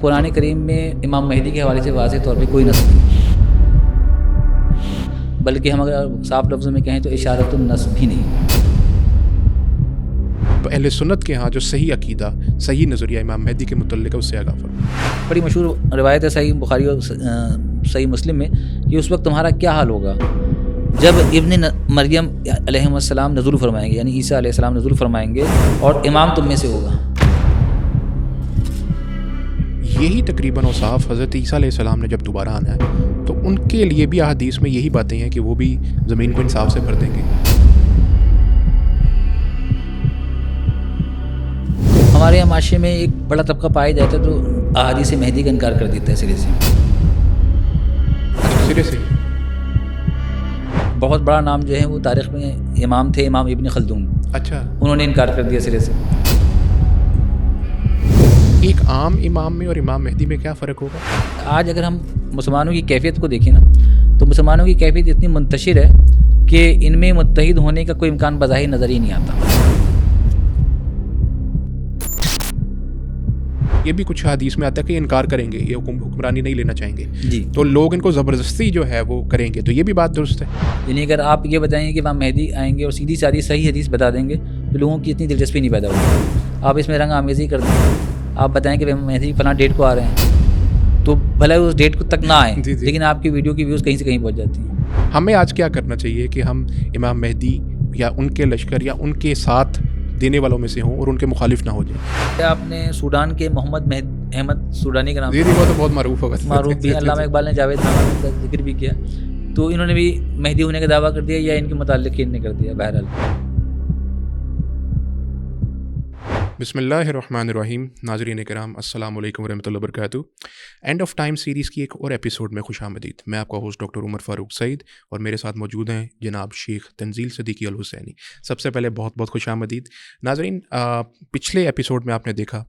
قرآن کریم میں امام مہدی کے حوالے سے واضح طور پہ کوئی نصب نہیں، بلکہ ہم اگر صاف لفظوں میں کہیں تو اشارۃ النصب بھی نہیں۔ اہل سنت کے ہاں جو صحیح عقیدہ، صحیح نظریہ امام مہدی کے متعلق ہے، اس سے آگاہ فرمائیں۔ بڑی مشہور روایت ہے صحیح بخاری اور صحیح مسلم میں کہ اس وقت تمہارا کیا حال ہوگا جب ابن مریم علیہ السلام نزول فرمائیں گے، یعنی عیسیٰ علیہ السلام نزول فرمائیں گے اور امام تم میں سے ہوگا۔ یہی تقریباً اوصاف حضرت عیسیٰ علیہ السلام نے جب دوبارہ آنا ہے تو ان کے لیے بھی احادیث میں یہی باتیں ہیں کہ وہ بھی زمین کو انصاف سے بھر دیں گے۔ ہمارے یہاں معاشرے میں ایک بڑا طبقہ پایا جاتا ہے جو احادیث مہدی کا انکار کر دیتا ہے سرے سے۔ سرے سے بہت بڑا نام جو ہے وہ تاریخ میں امام تھے، امام ابن خلدون، اچھا، انہوں نے انکار کر دیا سرے سے۔ ایک عام امام میں اور امام مہدی میں کیا فرق ہوگا؟ آج اگر ہم مسلمانوں کی کیفیت کو دیکھیں نا تو مسلمانوں کی کیفیت اتنی منتشر ہے کہ ان میں متحد ہونے کا کوئی امکان بظاہر نظر ہی نہیں آتا۔ یہ بھی کچھ حدیث میں آتا ہے کہ انکار کریں گے، یہ حکمرانی نہیں لینا چاہیں گے جی، تو لوگ ان کو زبردستی جو ہے وہ کریں گے، تو یہ بھی بات درست ہے۔ یعنی اگر آپ یہ بتائیں گے کہ امام مہدی آئیں گے اور سیدھی سادھی صحیح حدیث بتا دیں گے تو لوگوں کی اتنی دلچسپی نہیں پیدا ہوگی۔ آپ اس میں رنگ آمیزی کر دیں، آپ بتائیں کہ امام مہدی فلاں ڈیٹ کو آ رہے ہیں تو بھلے اس ڈیٹ کو تک نہ آئیں، جی جی، لیکن آپ کی ویڈیو کی ویوز کہیں سے کہیں پہنچ جاتی ہیں۔ ہمیں آج کیا کرنا چاہیے کہ ہم امام مہدی یا ان کے لشکر یا ان کے ساتھ دینے والوں میں سے ہوں اور ان کے مخالف نہ ہو جائیں؟ آپ نے سوڈان کے محمد احمد سوڈانی کا نام جی جی، وہ تو بہت معروف ہوگا، معروف بھی، علامہ اقبال نے جاوید نامہ کا ذکر بھی کیا، تو انہوں نے بھی مہدی ہونے کا دعویٰ کر دیا یا ان کے متعلقین نے کر دیا۔ بہرحال بسم اللہ الرحمن الرحیم۔ ناظرین کرام السلام علیکم ورحمۃ اللہ وبرکاتہ۔ اینڈ آف ٹائم سیریز کی ایک اور ایپیسوڈ میں خوش آمدید۔ میں آپ کا ہوسٹ ڈاکٹر عمر فاروق سعید اور میرے ساتھ موجود ہیں جناب شیخ تنزیل صدیقی الحسینی۔ سب سے پہلے بہت بہت خوش آمدید۔ ناظرین، پچھلے ایپیسوڈ میں آپ نے دیکھا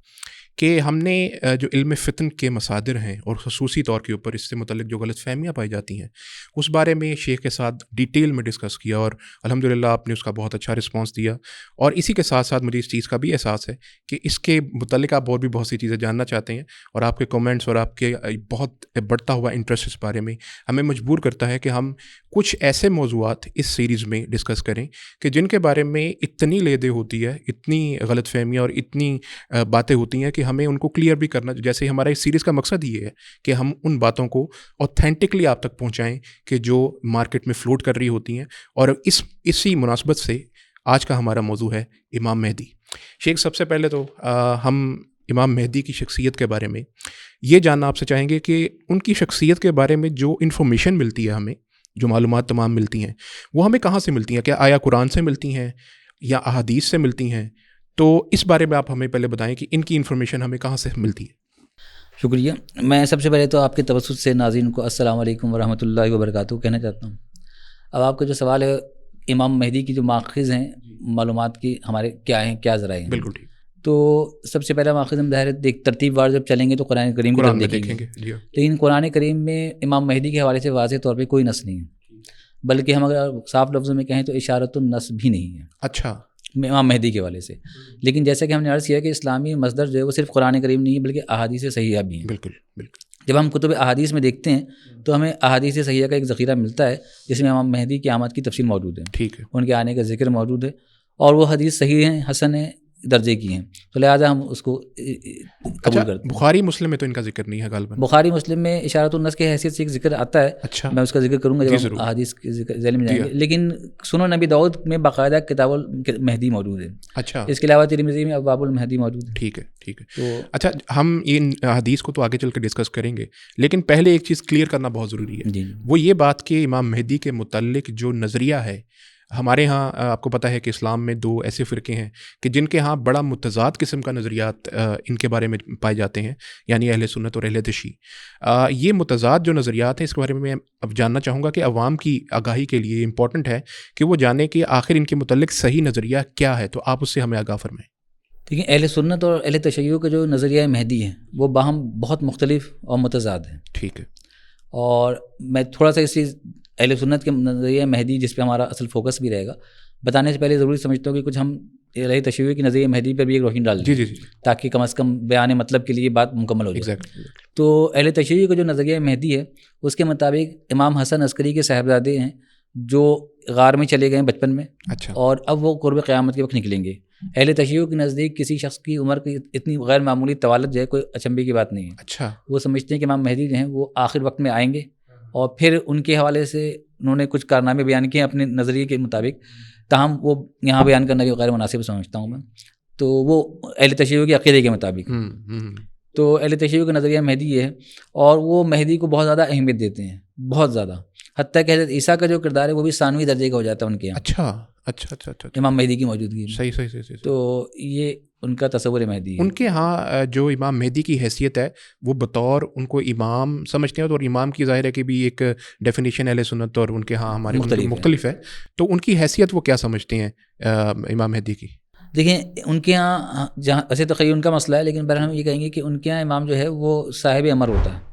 کہ ہم نے جو علم فتن کے مصادر ہیں اور خصوصی طور کے اوپر اس سے متعلق جو غلط فہمیاں پائی جاتی ہیں اس بارے میں شیخ کے ساتھ ڈیٹیل میں ڈسکس کیا اور الحمدللہ آپ نے اس کا بہت اچھا رسپانس دیا، اور اسی کے ساتھ ساتھ مجھے اس چیز کا بھی احساس ہے کہ اس کے متعلق آپ اور بھی بہت سی چیزیں جاننا چاہتے ہیں، اور آپ کے کومنٹس اور آپ کے بہت بڑھتا ہوا انٹرسٹ اس بارے میں ہمیں مجبور کرتا ہے کہ ہم کچھ ایسے موضوعات اس سیریز میں ڈسکس کریں کہ جن کے بارے میں اتنی لیدے ہوتی ہے، اتنی غلط فہمیاں اور اتنی باتیں ہوتی ہیں کہ ہمیں ان کو کلیئر بھی کرنا، جیسے ہمارا اس سیریز کا مقصد یہ ہے کہ ہم ان باتوں کو اوتھینٹکلی آپ تک پہنچائیں کہ جو مارکیٹ میں فلوٹ کر رہی ہوتی ہیں، اور اسی مناسبت سے آج کا ہمارا موضوع ہے امام مہدی۔ شیخ، سب سے پہلے تو ہم امام مہدی کی شخصیت کے بارے میں یہ جاننا آپ سے چاہیں گے کہ ان کی شخصیت کے بارے میں جو انفارمیشن ملتی ہے، ہمیں جو معلومات تمام ملتی ہیں وہ ہمیں کہاں سے ملتی ہیں؟ کیا آیا قرآن سے ملتی ہیں یا احادیث سے ملتی ہیں؟ تو اس بارے میں آپ ہمیں پہلے بتائیں کہ ان کی انفارمیشن ہمیں کہاں سے ملتی ہے؟ شکریہ۔ میں سب سے پہلے تو آپ کے توسط سے ناظرین کو السلام علیکم ورحمۃ اللہ وبرکاتہ کہنا چاہتا ہوں۔ اب آپ کا جو سوال ہے امام مہدی کی جو ماخذ ہیں معلومات کی ہمارے کیا ہیں، کیا ذرائع ہیں، بالکل ٹھیک۔ تو سب سے پہلا ماخذ ہم ظاہر ایک ترتیب وار جب چلیں گے تو قرآن کریم کی طرف دیکھیں گے، جی، لیکن قرآن کریم میں امام مہدی کے حوالے سے واضح طور پہ کوئی نص نہیں ہے، بلکہ ہم اگر صاف لفظوں میں کہیں تو اشارۃ النصب بھی نہیں ہے اچھا، امام مہدی کے حوالے سے۔ لیکن جیسا کہ ہم نے عرض کیا کہ اسلامی مصدر جو ہے وہ صرف قرآن کریم نہیں ہے بلکہ احادیث صحیحہ بھی ہیں۔ بالکل بالکل۔ جب ہم کتب احادیث میں دیکھتے ہیں تو ہمیں احادیث صحیحہ کا ایک ذخیرہ ملتا ہے جس میں امام مہدی کی آمد کی تفصیل موجود ہے، ٹھیک ہے، ان کے آنے کا ذکر موجود ہے، اور وہ حدیث صحیح ہیں، حسن ہیں، درجے کی ہیں، تو لہٰذا ہم اس کو قبول کرتے ہیں۔ بخاری مسلم میں تو ان کا ذکر نہیں ہے غالباً؟ بخاری مسلم میں اشارۃ النص کی حیثیت سے ایک ذکر آتا ہے، اچھا، میں اس کا ذکر کروں گا جب ہم ضرور، احادیث کے ذیل میں جائیں گے، لیکن سنن نبی داؤد میں باقاعدہ کتاب المہدی موجود ہے، اچھا، اس کے علاوہ ترمذی میں ابواب المہدی موجود ہے۔ ٹھیک ہے ٹھیک ہے۔ تو اچھا، ہم ان حدیث کو تو آگے چل کے ڈسکس کریں گے، لیکن پہلے ایک چیز کلیئر کرنا بہت ضروری ہے، جی وہ یہ بات کہ امام مہدی کے متعلق جو نظریہ ہے ہمارے ہاں، آپ کو پتہ ہے کہ اسلام میں دو ایسے فرقے ہیں کہ جن کے ہاں بڑا متضاد قسم کا نظریات ان کے بارے میں پائے جاتے ہیں، یعنی اہل سنت اور اہل تشیع۔ یہ متضاد جو نظریات ہیں اس کے بارے میں اب جاننا چاہوں گا کہ عوام کی آگاہی کے لیے امپورٹنٹ ہے کہ وہ جانے کہ آخر ان کے متعلق صحیح نظریہ کیا ہے، تو آپ اس سے ہمیں آگاہ فرمائیں۔ دیکھیں، اہل سنت اور اہل تشیع کا جو نظریہ مہدی ہے وہ باہم بہت مختلف اور متضاد ہیں، ٹھیک ہے، اور میں تھوڑا سا اس چیز اہل سنت کے نظریہ مہدی جس پہ ہمارا اصل فوکس بھی رہے گا بتانے سے پہلے ضروری سمجھتا ہوں کہ کچھ ہم الہی تشیع کی نظریہ مہدی پر بھی ایک روشنی ڈال دیں جی جی تاکہ کم از کم بیان مطلب کے لیے بات مکمل ہو جائے. ایگزیکٹلی. تو اہل تشیع کا جو نظریہ مہدی ہے اس کے مطابق امام حسن عسکری کے صاحبزادے ہیں جو غار میں چلے گئے بچپن میں, اچھا, اور اب وہ قرب قیامت کے وقت نکلیں گے. اہل تشیع کے نزدیک کسی شخص کی عمر کی اتنی غیر معمولی طوالت جو ہے کوئی اچنبے کی بات نہیں ہے. اچھا, وہ سمجھتے ہیں کہ امام مہدی جو ہیں وہ آخر وقت میں آئیں گے, اور پھر ان کے حوالے سے انہوں نے کچھ کارنامے بیان کیے اپنے نظریے کے مطابق, تاہم وہ یہاں بیان کرنا بھی غیر مناسب سمجھتا ہوں میں. تو وہ اہل تشیع کے عقیدے کے مطابق. تو اہل تشیع کا نظریہ مہدی یہ ہے, اور وہ مہدی کو بہت زیادہ اہمیت دیتے ہیں, بہت زیادہ, حتیٰ کہ حضرت عیسیٰ کا جو کردار ہے وہ بھی ثانوی درجے کا ہو جاتا ہے ان کے یہاں. اچھا اچھا اچھا اچھا, امام مہدی کی موجودگی میں. صحیح صحیح صحیح. تو یہ ان کا تصور مہدی ہے. ان کے ہاں جو امام مہدی کی حیثیت ہے وہ بطور ان کو امام سمجھتے ہیں, اور امام کی ظاہر ہے کہ بھی ایک ڈیفینیشن اہل سنت اور ان کے ہاں ہمارے مختلف ہے. تو ان کی حیثیت وہ کیا سمجھتے ہیں امام مہدی کی؟ دیکھیں ان کے یہاں جہاں ایسے تقریر ان کا مسئلہ ہے, لیکن بہرحال ہم یہ کہیں گے کہ ان کے یہاں امام جو ہے وہ صاحب امر ہوتا ہے.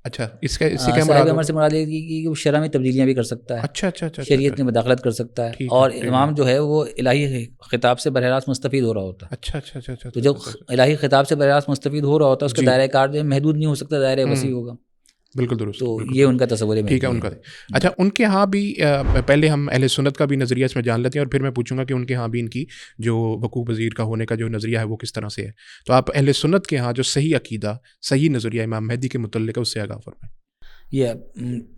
اچھا, اس سے کیا مراد؟ صاحب امر سے مراد یہ کہ وہ شرع میں تبدیلیاں بھی کر سکتا ہے. اچھا اچھا اچھا, شریعت میں مداخلت کر سکتا ہے, اور امام جو ہے وہ الہی خطاب سے براہ راست مستفید ہو رہا ہوتا ہے. اچھا اچھا اچھا. تو جب الہی خطاب سے براہ راست مستفید ہو رہا ہوتا ہے اس کا دائرہ کار جو ہے محدود نہیں ہو سکتا, دائرہ وسیع ہوگا. بالکل درست. تو یہ ان کا تصور ہے. ٹھیک ہے ان کا. اچھا, ان کے ہاں بھی پہلے ہم اہل سنت کا بھی نظریہ اس میں جان لیتے ہیں, اور پھر میں پوچھوں گا کہ ان کے ہاں بھی ان کی جو وقوع پذیر کا ہونے کا جو نظریہ ہے وہ کس طرح سے ہے. تو آپ اہل سنت کے ہاں جو صحیح عقیدہ, صحیح نظریہ امام مہدی کے متعلق ہے اس سے آگاہ فرمائیں. یہ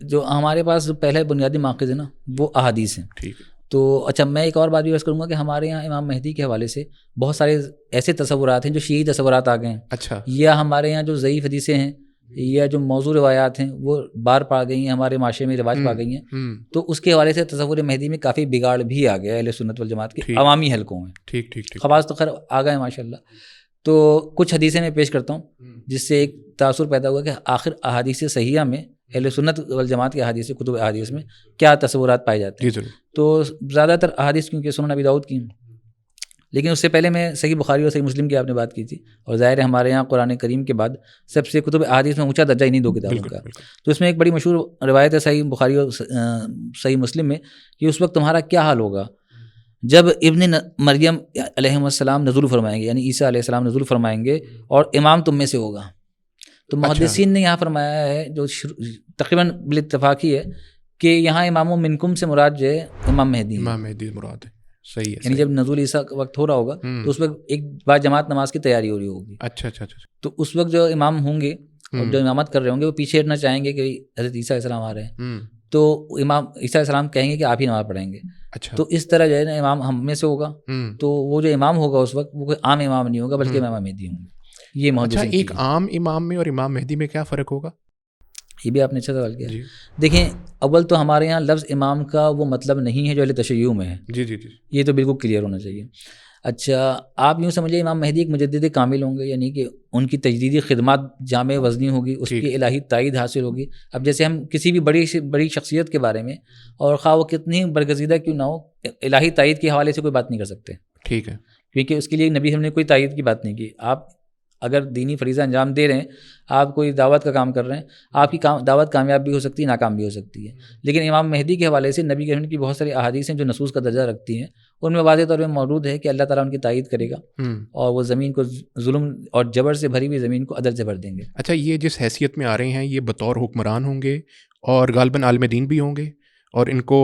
جو ہمارے پاس جو پہلے بنیادی ماخذ ہے نا وہ احادیث ہیں. ٹھیک ہے. تو اچھا, میں ایک اور بات بھی عرض کروں گا کہ ہمارے یہاں امام مہدی کے حوالے سے بہت سارے ایسے تصورات ہیں جو شیعی تصورات آ گئے ہیں. اچھا. یا ہمارے یہاں جو ضعیف حدیثیں ہیں یا جو موضوع روایات ہیں وہ بار پا گئی ہیں, ہمارے معاشرے میں رواج پا گئی ہیں. تو اس کے حوالے سے تصور مہدی میں کافی بگاڑ بھی آ گیا اہل سنت والجماعت کے عوامی حلقوں میں. ٹھیک ٹھیک ٹھیک. خواص تو خیر آ گئے ماشاء اللہ. تو کچھ حدیثیں میں پیش کرتا ہوں جس سے ایک تاثر پیدا ہوا کہ آخر احادیث صحیحہ میں اہل سنت والجماعت کے احادیث کتب احادیث میں کیا تصورات پائے جاتے ہیں. تو زیادہ تر احادیث کیونکہ سنن ابی داؤد کی ہیں, لیکن اس سے پہلے میں صحیح بخاری اور صحیح مسلم کی آپ نے بات کی تھی, اور ظاہر ہے ہمارے یہاں قرآن کریم کے بعد سب سے کتب احادیث میں اونچا درجہ انہیں دو کتابوں کا. تو اس میں ایک بڑی مشہور روایت ہے صحیح بخاری اور صحیح مسلم میں کہ اس وقت تمہارا کیا حال ہوگا جب ابن مریم علیہ السلام نزول فرمائیں گے, یعنی عیسیٰ علیہ السلام نزول فرمائیں گے اور امام تم میں سے ہوگا. تو محدثین نے یہاں فرمایا ہے جو تقریباً بالاتفاقی ہے کہ یہاں امام و منکم سے مراد جو ہے امام مہدی مراد ہے. صحیح ہے. یعنی جب نزول عیسیٰ کا وقت ہو رہا ہوگا تو اس وقت ایک با جماعت نماز کی تیاری ہو رہی ہوگی. اچھا اچھا اچھا. تو اس وقت جو امام ہوں گے اور جو امامت کر رہے ہوں گے وہ پیچھے ہٹنا چاہیں گے کہ حضرت عیسیٰ علیہ السلام آ رہے ہیں, تو امام عیسیٰ علیہ السلام کہیں گے کہ آپ ہی نماز پڑھیں گے. اچھا. تو اس طرح جو ہے نا امام ہم میں سے ہوگا, تو وہ جو امام ہوگا اس وقت وہ کوئی عام امام نہیں ہوگا بلکہ امام مہدی ہوں گے. یہ اچھا, ایک عام امام میں اور امام مہدی میں کیا فرق ہوگا؟ یہ بھی آپ نے اچھا سوال کیا. دیکھیں اول تو ہمارے یہاں لفظ امام کا وہ مطلب نہیں ہے جو اہل تشیع میں ہے. جی جی جی, یہ تو بالکل کلیئر ہونا چاہیے. اچھا, آپ یوں سمجھیے امام مہدی ایک مجدد کامل ہوں گے, یعنی کہ ان کی تجدیدی خدمات جامع وزنی ہوگی, اس کی الہی تائید حاصل ہوگی. اب جیسے ہم کسی بھی بڑی شخصیت کے بارے میں, اور خواہ وہ کتنی برگزیدہ کیوں نہ ہو, الہی تائید کے حوالے سے کوئی بات نہیں کر سکتے. ٹھیک ہے. کیونکہ اس کے لیے نبی ہم نے کوئی تائید کی بات نہیں کی. آپ اگر دینی فریضہ انجام دے رہے ہیں, آپ کوئی دعوت کا کام کر رہے ہیں, آپ کی دعوت کامیاب بھی ہو سکتی ہے, ناکام بھی ہو سکتی ہے. لیکن امام مہدی کے حوالے سے نبی کریم کی بہت ساری احادیث ہیں جو نصوص کا درجہ رکھتی ہیں, ان میں واضح طور پہ موجود ہے کہ اللہ تعالیٰ ان کی تائید کرے گا اور وہ زمین کو ظلم اور جبر سے بھری ہوئی زمین کو عدل سے بھر دیں گے. اچھا, یہ جس حیثیت میں آ رہے ہیں یہ بطور حکمران ہوں گے اور غالباً عالم دین بھی ہوں گے اور ان کو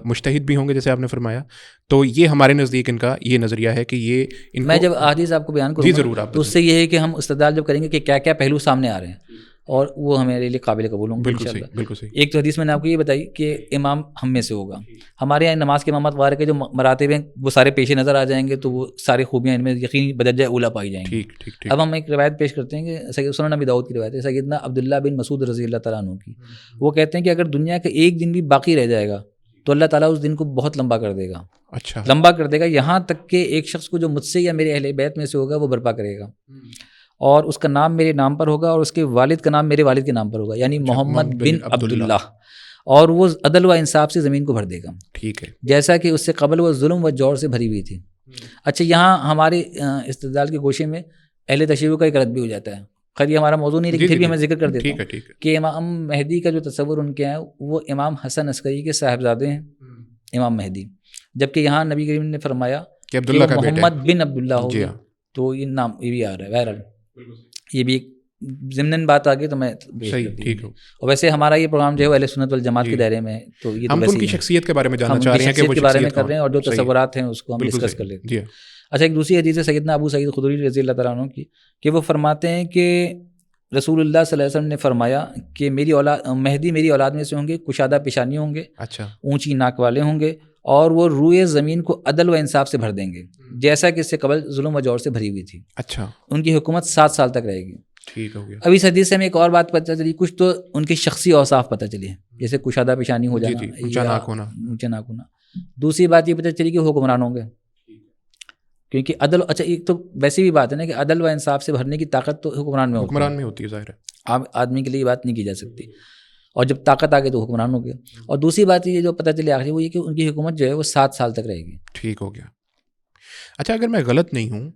مجتہد بھی ہوں گے جیسے آپ نے فرمایا. تو یہ ہمارے نزدیک ان کا یہ نظریہ ہے کہ یہ میں جب احادیث آپ کو بیان کروں گا ضرور آپ تو اس سے یہ ہے کہ ہم استدلال جب کریں گے کہ کیا کیا پہلو سامنے آ رہے ہیں, اور وہ ہمارے لیے قابل قبول ہوں گے انشاءاللہ. بالکل صحیح. ایک تو حدیث میں نے آپ کو یہ بتائی کہ امام ہم میں سے ہوگا. ہمارے یہاں نماز کے امامت وغیرہ کے جو مراتب ہیں وہ سارے پیش نظر آ جائیں گے, تو وہ ساری خوبیاں ان میں یقینی بدرجہ اولیٰ پائی جائیں گی. ٹھیک. اب ہم ایک روایت پیش کرتے ہیں کہ سنن ابی داؤد کی روایت ہے سیدنا عبداللہ بن مسعود رضی اللہ تعالیٰ عنہ کی. وہ کہتے ہیں کہ اگر دنیا کا ایک دن بھی باقی رہ جائے گا تو اللہ تعالیٰ اس دن کو بہت لمبا کر دے گا. اچھا, لمبا کر دے گا, یہاں تک کہ ایک شخص کو جو مجھ سے یا میرے اہل بیت میں سے ہوگا وہ برپا کرے گا, اور اس کا نام میرے نام پر ہوگا اور اس کے والد کا نام میرے والد کے نام پر ہوگا, یعنی محمد بن عبداللہ, اور وہ عدل و انصاف سے زمین کو بھر دے گا. ٹھیک ہے. جیسا کہ اس سے قبل وہ ظلم و جور سے بھری ہوئی تھی. اچھا, یہاں ہمارے استدلال کے گوشے میں اہل تشیع کا ایک رد بھی ہو جاتا ہے. خیر یہ ہمارا موضوع نہیں, لیکن پھر بھی میں ذکر کر دیتا ہوں کہ امام مہدی کا جو تصور ان کے ہیں وہ امام حسن عسکری کے صاحبزادے ہیں امام مہدی, جبکہ یہاں نبی کریم نے فرمایا کہ عبداللہ کا بیٹا محمد بن عبداللہ ہو جی گیا، تو یہ نام یہ بھی آ رہا ہے بہرحال، یہ بھی ایک ضمن بات آ گئی تو میں صحیح ٹھیک ہو. اور ویسے ہمارا یہ پروگرام جو ہے وہ اہل سنت والجماعت کے دائرے میں ہے، تو یہ ہم تو ان کی شخصیت کے بارے میں جاننا چاہ رہے ہیں کہ وہ کے بارے میں کر رہے ہیں، اور جو تصورات ہیں اس کو ہم ڈسکس کر لیتے ہیں. جی. اچھا، ایک دوسری حدیث ہے سیدنا ابو سعید خدری رضی اللہ تعالیٰ عنہ کی، کہ وہ فرماتے ہیں کہ رسول اللہ صلی اللہ علیہ وسلم نے فرمایا کہ میری اولاد مہدی میری اولاد میں سے ہوں گے، کشادہ پیشانی ہوں گے، اچھا، اونچی ناک والے ہوں گے، اور وہ روئے زمین کو عدل و انصاف سے بھر دیں گے، جیسا کہ اس سے قبل ظلم و جور سے بھری ہوئی تھی. اچھا، ان کی حکومت 7 سال تک رہے گی. ٹھیک ہو گیا. اب اس حدیث سے ہمیں ایک اور بات پتہ چلی، کچھ تو ان کی شخصی اوصاف پتہ چلی ہے، جیسے کشادہ پیشانی ہو جانا، اونچا ناک ہونا. اونچا ناک ہونا. دوسری بات یہ پتہ چلی کہ وہ حکمران ہوں گے، کیونکہ عدل، اچھا ایک تو ویسی بھی بات ہے نا کہ عدل و انصاف سے بھرنے کی طاقت تو حکمران میں ہوتی ہے، ظاہر ہے. عام آدمی کے لیے یہ بات نہیں کی جا سکتی، اور جب طاقت آ گئی تو حکمران ہو گیا. اور دوسری بات یہ جو پتہ چلی آخری وہ یہ کہ ان کی حکومت جو ہے وہ 7 سال تک رہے گی. ٹھیک ہو گیا. اچھا، اگر میں غلط نہیں ہوں،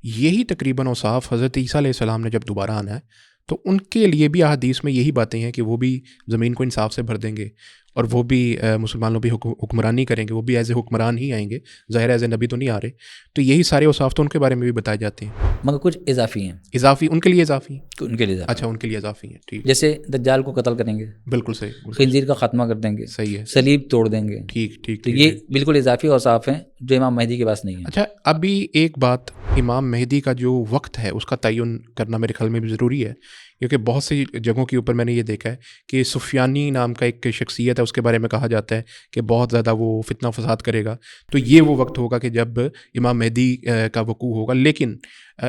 یہی تقریباً اوصاف حضرت عیسیٰ علیہ السلام نے جب دوبارہ آنا ہے تو ان کے لیے بھی احادیث میں یہی باتیں ہیں کہ وہ بھی زمین کو انصاف سے بھر دیں گے، اور وہ بھی مسلمانوں بھی حکمرانی کریں گے، وہ بھی ایز اے حکمران ہی آئیں گے، ظاہر ایز اے نبی تو نہیں آ رہے. تو یہی سارے اوصاف تو ان کے بارے میں بھی بتائے جاتے ہیں، مگر کچھ اضافی ہیں. اضافی ان کے لیے اضافی ہیں. ان کے لیے اضافی. اچھا، ان کے لیے اضافی ہیں. ٹھیک. جیسے دجال کو قتل کریں گے، بالکل صحیح. خنزیر کا خاتمہ کر دیں گے، صحیح ہے. صلیب توڑ دیں گے. ٹھیک ٹھیک. تو یہ بالکل اضافی اوصاف ہیں جو امام مہدی کے پاس نہیں ہیں. اچھا، ابھی ایک بات، امام مہدی کا جو وقت ہے اس کا تعین کرنا میرے خیال میں بھی ضروری ہے، کیونکہ بہت سی جگہوں کے اوپر میں نے یہ دیکھا ہے کہ سفیانی نام کا ایک شخصیت ہے، اس کے بارے میں کہا جاتا ہے کہ بہت زیادہ وہ فتنہ فساد کرے گا. تو یہ وہ وقت ہوگا کہ جب امام مہدی کا وقوع ہوگا. لیکن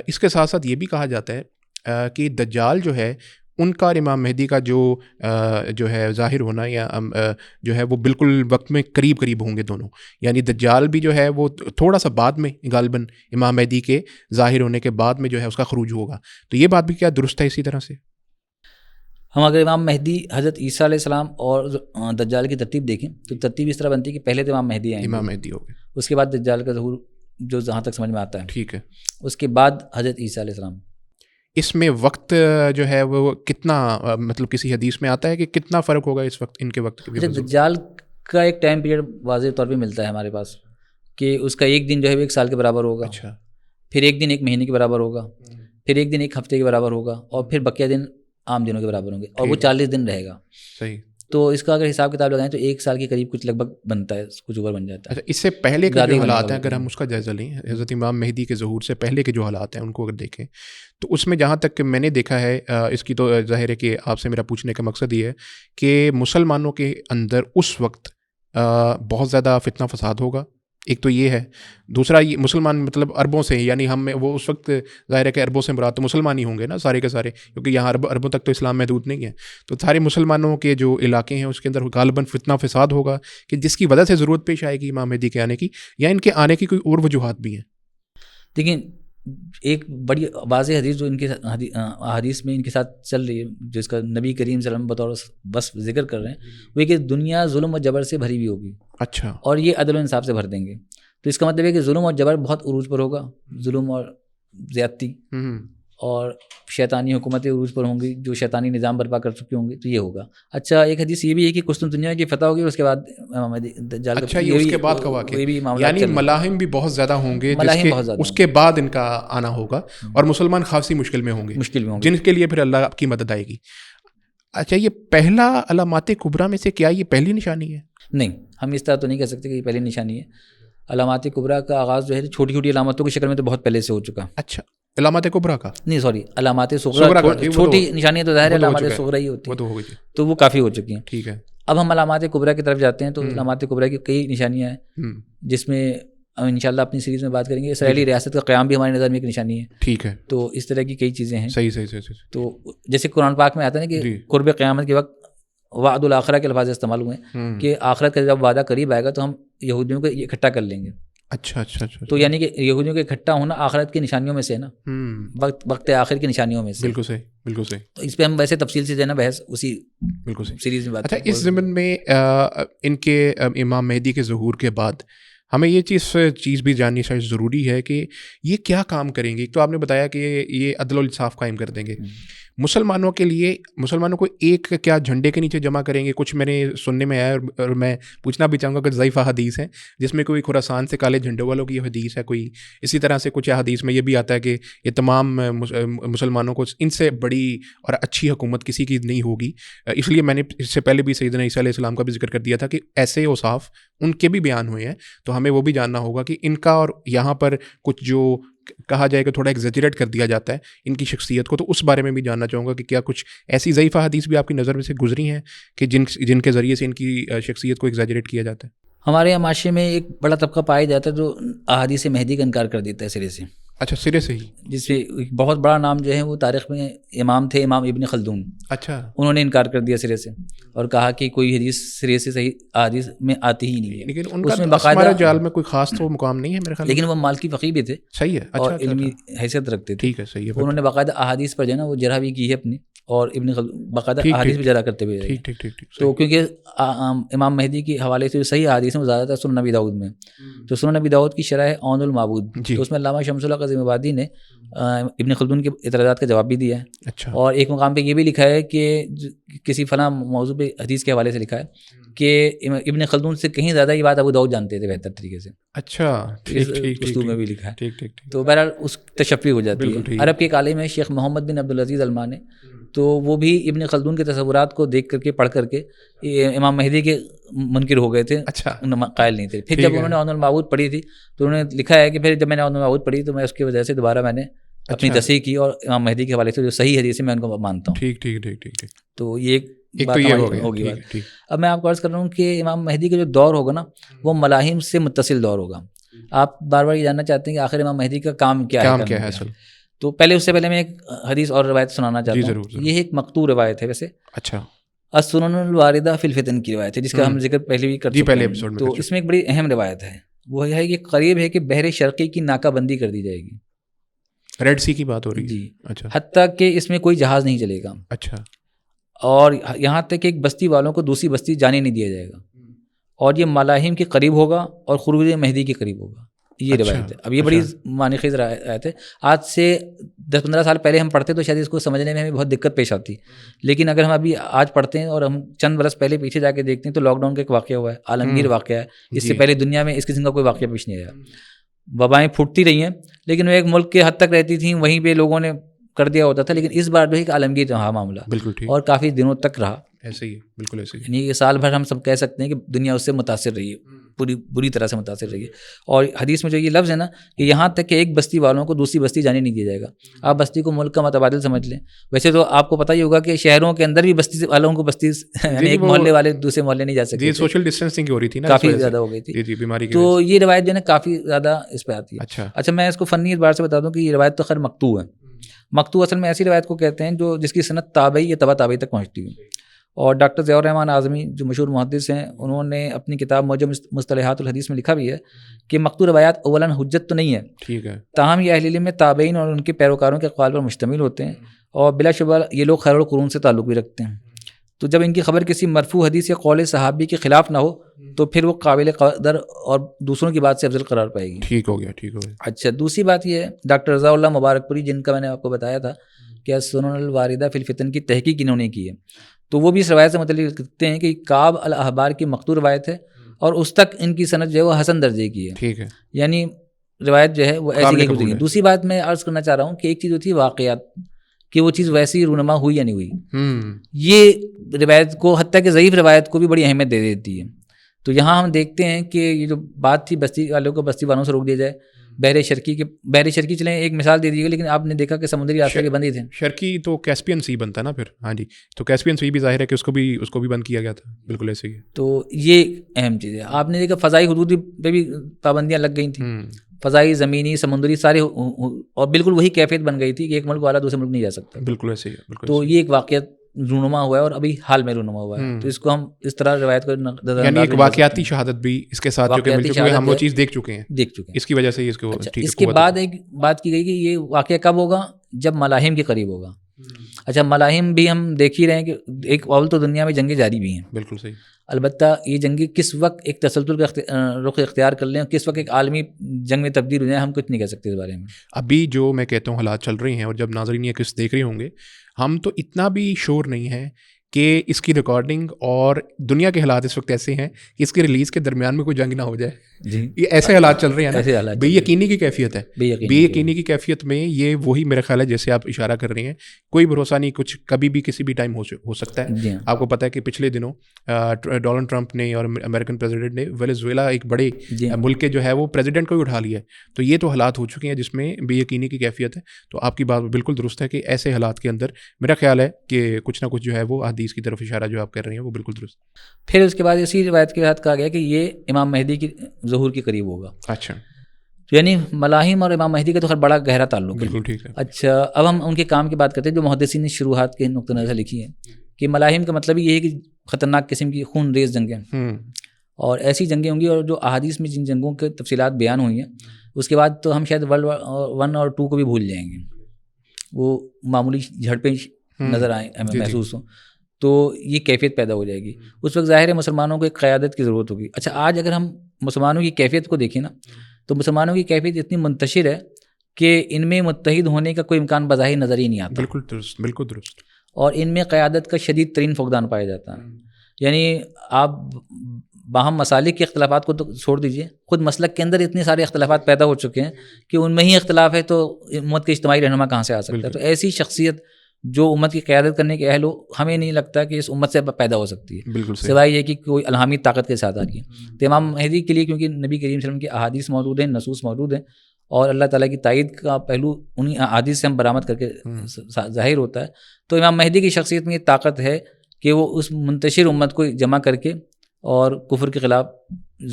اس کے ساتھ ساتھ یہ بھی کہا جاتا ہے کہ دجال جو ہے ان کا اور امام مہدی کا جو ہے ظاہر ہونا یا جو ہے وہ بالکل وقت میں قریب قریب ہوں گے دونوں. یعنی دجال بھی جو ہے وہ تھوڑا سا بعد میں غالباً امام مہدی کے ظاہر ہونے کے بعد میں جو ہے اس کا خروج ہوگا. تو یہ بات بھی کیا درست ہے اسی طرح سے؟ ہم اگر امام مہدی حضرت عیسیٰ علیہ السلام اور دجال کی ترتیب دیکھیں تو ترتیب اس طرح بنتی ہے کہ پہلے تو امام مہدی آئیں گے، امام مہدی ہو گئے، اس کے بعد دجال کا ظہور جو جہاں تک سمجھ میں آتا ہے، ٹھیک ہے، اس کے بعد حضرت عیسیٰ علیہ السلام. اس میں وقت جو ہے وہ کتنا، مطلب کسی حدیث میں آتا ہے کہ کتنا فرق ہوگا اس وقت ان کے وقت کے؟ دجال کا ایک ٹائم پیریڈ واضح طور پہ ملتا ہے ہمارے پاس کہ اس کا ایک دن جو ہے وہ 1 سال کے برابر ہوگا. اچھا. پھر ایک دن 1 مہینے کے برابر ہوگا، پھر ایک دن 1 ہفتے کے برابر ہوگا، اور پھر بقیہ دن عام دنوں کے برابر ہوں گے، اور وہ 40 دن رہے گا. صحیح. تو اس کا اگر حساب کتاب لگائیں تو 1 سال کے قریب کچھ لگ بھگ بنتا ہے، کچھ اوپر بن جاتا ہے. اچھا، اس سے پہلے کے جو حالات ہیں اگر ہم اس کا جائزہ لیں، حضرت امام مہدی کے ظہور سے پہلے کے جو حالات ہیں ان کو اگر دیکھیں تو اس میں جہاں تک کہ میں نے دیکھا ہے، اس کی تو ظاہر ہے کہ آپ سے میرا پوچھنے کا مقصد یہ ہے کہ مسلمانوں کے اندر اس وقت بہت زیادہ فتنہ فساد ہوگا. ایک تو یہ ہے، دوسرا یہ مسلمان مطلب عربوں سے، یعنی ہم وہ اس وقت ظاہر ہے کہ عربوں سے مراد تو مسلمان ہی ہوں گے نا سارے کے سارے، کیونکہ یہاں عربوں تک تو اسلام محدود نہیں ہے. تو سارے مسلمانوں کے جو علاقے ہیں اس کے اندر غالباً فتنہ فساد ہوگا کہ جس کی وجہ سے ضرورت پیش آئے گی امام مہدی کے آنے کی، یا ان کے آنے کی کوئی اور وجوہات بھی ہیں. لیکن ایک بڑی واضح حدیث جو ان کے حدیث میں ان کے ساتھ چل رہی ہے، جس کا نبی کریم صلی اللہ علیہ وسلم بطور بس ذکر کر رہے ہیں، وہ یہ کہ دنیا ظلم و جبر سے بھری ہوئی ہوگی. اچھا. اور یہ عدل و انصاف سے بھر دیں گے. تو اس کا مطلب ہے کہ ظلم اور جبر بہت عروج پر ہوگا، ظلم اور زیادتی، اور شیطانی حکومتیں عروج پر ہوں گی جو شیطانی نظام برپا کر چکی ہوں گی. تو یہ ہوگا. اچھا، ایک حدیث یہ بھی ہے کہ قسطنطنیہ کی فتح ہوگی، اس کے بعد دجال کا. اچھا، یہ اس کے بعد کا واقعہ، یعنی ملاحم بھی بہت زیادہ ہوں گے، اس کے بعد ان کا آنا ہوگا، اور مسلمان خاصی مشکل میں ہوں گے، جن کے لیے پھر اللہ آپ کی مدد آئے گی. اچھا، یہ پہلا علامات کبریٰ میں سے کیا یہ پہلی نشانی ہے؟ نہیں، ہم اس طرح تو نہیں کہہ سکتے کہ یہ پہلی نشانی ہے. علامات کبریٰ کا آغاز جو ہے چھوٹی چھوٹی علامتوں کی شکل میں تو بہت پہلے سے ہو چکا. اچھا، علامات کبریٰ کا نہیں، سوری، علامات صغریٰ، چھوٹی نشانی تو ظاہر ہے علامات صغریٰ ہی ہوتی ہے، تو وہ کافی ہو چکی ہیں. ٹھیک ہے. اب ہم علامات کبریٰ کی طرف جاتے ہیں تو علامات کبریٰ کی کئی نشانیاں ہیں، جس میں انشاءاللہ اپنی سیریز میں بات کریں گے. اسرائیلی ریاست کا قیام بھی ہماری نظر میں ایک نشانی ہے. ٹھیک ہے. تو اس طرح کی کئی چیزیں ہیں. صحیح. تو جیسے قرآن پاک میں آتا ہے نا کہ قرب قیامت کے وقت وعد الآخرہ کے الفاظ استعمال ہوئے ہیں کہ آخرت کا جب وعدہ قریب آئے گا تو ہم یہودیوں کو اکٹھا کر لیں گے. اچھا. تو یعنی کہ یہودیوں کے اکٹھا ہونا آخرت کی نشانیوں میں سے ہے نا، وقت آخر کی نشانیوں میں سے. بالکل صحیح. تو اس پہ ہم ویسے تفصیل سے دینا بحث اسی بالکل صحیح سیریز میں بات. اچھا، اس ضمن میں ان کے امام مہدی کے ظہور کے بعد ہمیں یہ چیز بھی جاننی شاید ضروری ہے کہ یہ کیا کام کریں گے. تو آپ نے بتایا کہ یہ عدل و انصاف قائم کر دیں گے. مسلمانوں کے لیے مسلمانوں کو ایک کیا جھنڈے کے نیچے جمع کریں گے؟ کچھ میں نے سننے میں آیا اور میں پوچھنا بھی چاہوں گا کہ ضعیفہ حدیث ہیں جس میں کوئی خراسان سے کالے جھنڈوں والوں کی حدیث ہے، کوئی اسی طرح سے کچھ حدیث میں یہ بھی آتا ہے کہ یہ تمام مسلمانوں کو ان سے بڑی اور اچھی حکومت کسی کی نہیں ہوگی. اس لیے میں نے اس سے پہلے بھی سیدنا عیسیٰ علیہ السلام کا بھی ذکر کر دیا تھا کہ ایسے اوصاف ان کے بھی بیان ہوئے ہیں، تو ہمیں وہ بھی جاننا ہوگا کہ ان کا اور یہاں پر کچھ جو کہا جائے کہ تھوڑا ایگزیجریٹ کر دیا جاتا ہے ان کی شخصیت کو، تو اس بارے میں بھی جاننا چاہوں گا کہ کیا کچھ ایسی ضعیفہ حدیث بھی آپ کی نظر میں سے گزری ہیں کہ جن کے ذریعے سے ان کی شخصیت کو ایگزیجریٹ کیا جاتا ہے؟ ہمارے یہاں معاشرے میں ایک بڑا طبقہ پایا جاتا ہے جو احادیث مہدی کا انکار کر دیتا ہے سرے سے. اچھا، سرے سے ہی؟ جس سے ایک بہت بڑا نام جو ہے وہ تاریخ میں امام تھے، امام ابن خلدون. اچھا. انہوں نے انکار کر دیا سرے سے اور کہا کہ کوئی حدیث سرے سے صحیح احادیث میں آتی ہی نہیں ہے. لیکن ان کا باقاعدہ جال میں کوئی خاص تو مقام نہیں ہے میرے خیال میں. لیکن وہ مالکی فقیہ بھی تھے. صحیح ہے. اور علمی حیثیت رکھتے تھے. ٹھیک ہے، صحیح ہے. انہوں نے باقاعدہ احادیث پر جو ہے نا وہ جرح بھی کی ہے اپنی، اور ابن خلدون باقاعدہ احادیث بھی جرح کرتے ہوئے رہے. ٹھیک ٹھیک ٹھیک. تو کیونکہ امام مہدی کے حوالے سے صحیح احادیث میں زیادہ تر سنن نبی داؤد میں، تو سنن نبی داؤد کی شرح ہے عون المعبود، تو اس میں علامہ شمس اللہ قاسم آبادی نے ابن خلدون کے اعتراضات کا جواب بھی دیا ہے. اچھا. اور ایک مقام پہ یہ بھی لکھا ہے کہ کسی فلاں موضوع پہ حدیث کے حوالے سے لکھا ہے کہ ابن خلدون سے کہیں زیادہ یہ بات ابو داؤد جانتے تھے بہتر طریقے سے. اچھا. اسلوب میں بھی لکھا ہے. ٹھیک ٹھیک. تو بہرحال اس تشفی ہو جاتی ہے. عرب کے ایک عالم ہے شیخ محمد بن عبدالعزیز المانی، تو وہ بھی ابن خلدون کے تصورات کو دیکھ کر کے پڑھ کر کے امام مہدی کے منکر ہو گئے تھے. اچھا. قائل نہیں تھے. پھر جب انہوں نے عون المعبود پڑھی تھی تو انہوں نے لکھا ہے کہ پھر جب میں نے عون المعبود پڑھی تو میں اس کی وجہ سے دوبارہ میں نے اپنی تصحیح کی اور امام مہدی کے حوالے سے جو صحیح حدیث ہے میں ان کو مانتا ہوں. ٹھیک ٹھیک ٹھیک ٹھیک. تو یہ ایک بات ہوگی. اب میں آپ کو عرض کر رہا ہوں کہ امام مہدی کا جو دور ہوگا نا وہ ملاہم سے متصل دور ہوگا. آپ بار بار یہ جاننا چاہتے ہیں کہ آخر امام مہدی کا کام کیا ہے اصل. تو اس سے پہلے میں ایک حدیث اور روایت سنانا چاہتا ہوں. یہ ایک مقطوع روایت ہے ویسے. اچھا. السنن الواردہ فی الفتن کی روایت ہے جس کا ہم ذکر پہلے بھی کر چکے ہیں. تو اس میں ایک بڑی اہم روایت ہے، وہ یہ ہے کہ قریب ہے کہ بحر شرقی کی ناکہ بندی کر دی جائے گی. ریڈ سی کی بات ہو رہی ہے جی. اچھا. حتیٰ کہ اس میں کوئی جہاز نہیں چلے گا. اچھا. اور یہاں تک کہ ایک بستی والوں کو دوسری بستی جانے نہیں دیا جائے گا، اور یہ ملاہم کے قریب ہوگا اور خروج مہدی کے قریب ہوگا. یہ روایت ہے. اب یہ بڑی معنی خیز روایت ہے. آج سے 10-15 سال پہلے ہم پڑھتے تو شاید اس کو سمجھنے میں ہمیں بہت دقت پیش آتی، لیکن اگر ہم ابھی آج پڑھتے ہیں اور ہم چند برس پہلے پیچھے جا کے دیکھتے ہیں تو لاک ڈاؤن کا ایک واقعہ ہوا ہے، عالمگیر واقعہ ہے. اس سے پہلے دنیا میں اس قسم کا کوئی واقعہ پیش نہیں آیا. وبائیں پھوٹتی رہی ہیں لیکن وہ ایک ملک کے حد تک رہتی تھیں، وہیں پہ لوگوں نے کر دیا ہوتا تھا. لیکن اس بار جو ہے کہ عالمگیر رہا معاملہ، اور کافی دنوں تک رہا. ایسے ہی بالکل ایسے ہی. یعنی یہ سال بھر ہم سب کہہ سکتے ہیں کہ دنیا اس سے متاثر رہی ہے، بری طرح سے متاثر رہی ہے. اور حدیث میں جو یہ لفظ ہے نا کہ یہاں تک کہ ایک بستی والوں کو دوسری بستی جانے نہیں دیا جائے گا. آپ بستی کو ملک کا متبادل سمجھ لیں. ویسے تو آپ کو پتہ ہی ہوگا کہ شہروں کے اندر بھی بستی والوں کو بستی یعنی ایک محلے والے دوسرے محلے نہیں جا سکتے. سوشل ڈسٹینسنگ ہو رہی تھی نا، کافی زیادہ ہو گئی تھی بیماری. تو یہ روایت جو ہے نا کافی زیادہ اس پہ آتی ہے. اچھا میں اس کو فنی اعتبار سے بتا دوں کہ یہ روایت تو خیر مقطوع ہے. مقطوع اصل میں ایسی روایت کو کہتے ہیں جو جس کی سند تابعی یا تبع تابعی تک پہنچتی ہے. اور ڈاکٹر ضیاء الرحمن اعظمی جو مشہور محدث ہیں، انہوں نے اپنی کتاب معجم مصطلحات الحدیث میں لکھا بھی ہے کہ مقطوع روایات اولاً حجت تو نہیں ہے، ٹھیک ہے، تاہم یہ اہل علم میں تابعین اور ان کے پیروکاروں کے اقوال پر مشتمل ہوتے ہیں، اور بلا شبہ یہ لوگ خیر القرون سے تعلق بھی رکھتے ہیں. تو جب ان کی خبر کسی مرفوع حدیث یا قول صحابی کے خلاف نہ ہو تو پھر وہ قابل قدر اور دوسروں کی بات سے افضل قرار پائے گی. ٹھیک ہو گیا، ٹھیک ہو گیا. اچھا دوسری بات یہ ہے ڈاکٹر رضا اللہ مبارک پوری جن کا میں نے آپ کو بتایا تھا کہ سنن الواردہ فی الفتن کی تحقیق انہوں نے کی ہے، تو وہ بھی اس روایت سے متعلق لکھتے ہیں کہ کعب الاحبار کی مقطوع روایت ہے اور اس تک ان کی سند جو ہے وہ حسن درجے کی ہے. ٹھیک ہے، یعنی روایت جو ہے وہ ایسی گزری ہے. دوسری بات میں عرض کرنا چاہ رہا ہوں کہ ایک چیز ہوتی ہے واقعات کہ وہ چیز ویسی رونما ہوئی یا نہیں ہوئی، یہ روایت کو حتیٰ کہ ضعیف روایت کو بھی بڑی اہمیت دے دیتی ہے. تو یہاں ہم دیکھتے ہیں کہ یہ جو بات تھی بستی والوں کو بستی والوں سے روک دیا جائے، بحر شرقی چلیں ایک مثال دے دیجیے گا، لیکن آپ نے دیکھا کہ سمندری راستے کے بند ہی تھے. شرقی تو کیسپین سی بنتا نا پھر. ہاں جی، تو کیسپین سی بھی ظاہر ہے کہ اس کو بھی بند کیا گیا تھا. بالکل ایسے ہی. تو یہ اہم چیز ہے. آپ نے دیکھا فضائی حدود پہ بھی پابندیاں لگ گئی تھیں، فضائی، زمینی، سمندری سارے، اور بالکل وہی کیفیت بن گئی تھی کہ ایک ملک والا دوسرے ملک نہیں جا سکتا. بالکل ایسے ہی. تو یہ ایک واقعہ رونما ہوا ہے اور ابھی حال میں رونما ہوا ہے. تو اس کو ہم اس طرح روایت کو یعنی ایک واقعاتی شہادت بھی اس کے ساتھ جو کہ مل چکی ہے، ہم وہ چیز دیکھ چکے ہیں اس کی وجہ سے اس کو. اس کے بعد ایک بات کی گئی کہ یہ واقعہ کب ہوگا؟ جب ملاہم کے قریب ہوگا. اچھا ملاحم بھی ہم دیکھ ہی رہے ہیں کہ ایک اول تو دنیا میں جنگیں جاری بھی ہیں، بالکل صحیح. البتہ یہ جنگیں کس وقت ایک تسلسل کا رخ اختیار کر لیں اور کس وقت ایک عالمی جنگ میں تبدیل ہو جائیں ہم کچھ نہیں کہہ سکتے اس بارے میں. ابھی جو میں کہتا ہوں حالات چل رہے ہیں، اور جب ناظرین یہ قسط دیکھ رہے ہوں گے، ہم تو اتنا بھی شور نہیں ہے کہ اس کی ریکارڈنگ اور دنیا کے حالات اس وقت ایسے ہیں کہ اس کے ریلیز کے درمیان میں کوئی جنگ نہ ہو جائے. جی یہ ایسے حالات چل رہے ہیں ایسے نا، حالات بے یقینی کی کیفیت ہے. بے یقینی کی کیفیت میں یہ وہی میرا خیال ہے جیسے آپ اشارہ کر رہے ہیں، کوئی بھروسہ نہیں، کچھ کبھی بھی کسی بھی ٹائم ہو سکتا ہے. جی آپ کو پتہ ہے کہ پچھلے دنوں ڈونلڈ ٹرمپ نے اور امریکن پریزیڈنٹ نے وینزویلا ایک بڑے ملک کے جو ہے وہ پریزیڈنٹ کو ہی اٹھا لیا ہے. تو یہ تو حالات ہو چکے ہیں جس میں بے یقینی کی کیفیت ہے. تو آپ کی بات بالکل درست ہے کہ ایسے حالات کے اندر میرا خیال ہے کہ کچھ نہ کچھ جو ہے وہ احادیث کی طرف اشارہ جو آپ کر رہے ہیں وہ بالکل درست. پھر اس کے بعد اسی روایت کے تحت کہا گیا کہ یہ امام مہدی کی ظہور کے قریب ہوگا. اچھا، یعنی ملاحم اور امام مہدی کا تو خیر بڑا گہرا تعلق ہے. بالکل ٹھیک ہے. اچھا اب ہم ان کے کام کی بات کرتے ہیں جو محدثین نے شروحات کے نقطہ نظر لکھی ہیں کہ ملاحم کا مطلب یہ ہے کہ خطرناک قسم کی خون ریز جنگیں، اور ایسی جنگیں ہوں گی اور جو احادیث میں جن جنگوں کے تفصیلات بیان ہوئی ہیں اس کے بعد تو ہم شاید ورلڈ وار 1 اور 2 کو بھی بھول جائیں گے، وہ معمولی جھڑپیں نظر آئیں ہمیں محسوس ہوں، تو یہ کیفیت پیدا ہو جائے گی. اس وقت ظاہر ہے مسلمانوں کو ایک قیادت کی ضرورت ہوگی. اچھا آج اگر ہم مسلمانوں کی کیفیت کو دیکھیں نا تو مسلمانوں کی کیفیت اتنی منتشر ہے کہ ان میں متحد ہونے کا کوئی امکان بظاہر نظر ہی نہیں آتا. بالکل درست، بالکل درست. اور ان میں قیادت کا شدید ترین فقدان پایا جاتا ہے. یعنی آپ باہم مسالک کے اختلافات کو تو چھوڑ دیجئے، خود مسلک کے اندر اتنے سارے اختلافات پیدا ہو چکے ہیں کہ ان میں ہی اختلاف ہے تو امت کے اجتماعی رہنما کہاں سے آ سکتا ہے. تو ایسی شخصیت جو امت کی قیادت کرنے کے اہل ہو ہمیں نہیں لگتا کہ اس امت سے پیدا ہو سکتی ہے، بالکل سوائے یہ کہ کوئی الہامی طاقت کے ساتھ آ رہی ہے. تو امام مہدی کے لیے کیونکہ نبی کریم صلی اللہ علیہ وسلم کی احادیث موجود ہیں، نصوص موجود ہیں، اور اللہ تعالیٰ کی تائید کا پہلو انہیں احادیث سے ہم برآمد کر کے ظاہر ہوتا ہے، تو امام مہدی کی شخصیت میں یہ طاقت ہے کہ وہ اس منتشر امت کو جمع کر کے اور کفر کے خلاف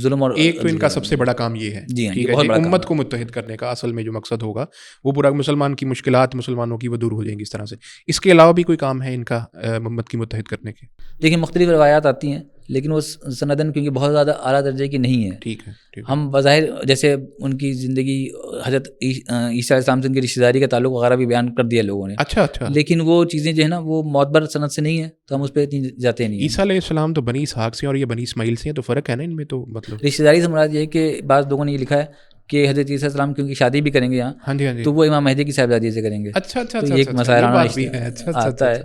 ظلم اور ایک تو ان کا سب سے بڑا کام یہ ہے ٹھیک ہے، امت کو متحد کرنے کا اصل میں جو مقصد ہوگا وہ پورا مسلمان کی مشکلات مسلمانوں کی وہ دور ہو جائیں گی اس طرح سے. اس کے علاوہ بھی کوئی کام ہے ان کا امت کی متحد کرنے کے؟ دیکھیں مختلف روایات آتی ہیں لیکن وہ سندن کیونکہ بہت زیادہ اعلیٰ درجے کی نہیں ہے. ٹھیک ہے. ہم بظاہر جیسے ان کی زندگی حضرت عیسیٰ علیہ السلام سے ان کی رشتہ داری کا تعلق وغیرہ بھی بیان کر دیا لوگوں نے. اچھا. لیکن وہ چیزیں جو ہے نا وہ معتبر سند سے نہیں ہیں تو ہم اس پہ اتنی جاتے نہیں. عیسیٰ علیہ السلام تو بنی اسحاق سے اور یہ بنی اسماعیل سے ہیں، تو فرق ہے نا ان میں. تو مطلب رشتہ داری سے مراد یہ ہے کہ بعض لوگوں نے یہ لکھا ہے کہ حضرت عیسیٰ علیہ السلام کیونکہ شادی بھی کریں گے یہاں تو وہ امام مہدی کی صاحبزادی سے کریں گے. اچھا. تو یہ ایک مسائلانہ آتا ہے.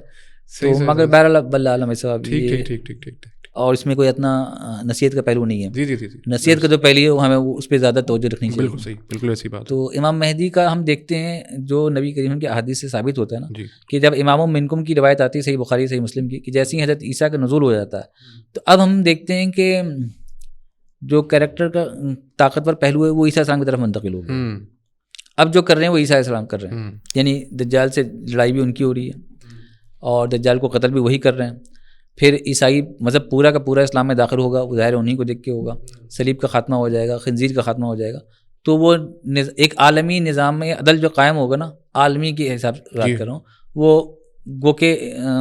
تو مگر بہرحال اللہ عالم صاحب ٹھیک. اور اس میں کوئی اتنا نصیحت کا پہلو نہیں ہے. جی. نصیحت کا جو پہلی ہے ہمیں اس پہ زیادہ توجہ رکھنی چاہیے. بالکل صحیح، بالکل ایسی بات. تو امام مہدی کا ہم دیکھتے ہیں جو نبی کریم کے احادیث سے ثابت ہوتا ہے نا کہ جب امام منکم کی روایت آتی ہے صحیح بخاری صحیح مسلم کی کہ جیسے ہی حضرت عیسیٰ کا نزول ہو جاتا ہے تو اب ہم دیکھتے ہیں کہ جو کیریکٹر کا طاقتور پہلو ہے وہ عیسیٰ السلام کی طرف منتقل ہو گیا. اب جو کر رہے ہیں وہ عیسیٰ علیہ السلام کر رہے ہیں، یعنی دجال سے لڑائی بھی ان کی ہو رہی ہے اور دجال کو قتل بھی وہی کر رہے ہیں. پھر عیسائی مذہب پورا کا پورا اسلام میں داخل ہوگا، وہ ظاہر انہیں کو دیکھ کے ہوگا. صلیب کا خاتمہ ہو جائے گا، خنزیر کا خاتمہ ہو جائے گا. تو وہ ایک عالمی نظام میں عدل جو قائم ہوگا نا، عالمی کے حساب سے بات کر رہا ہوں، وہ گو کہ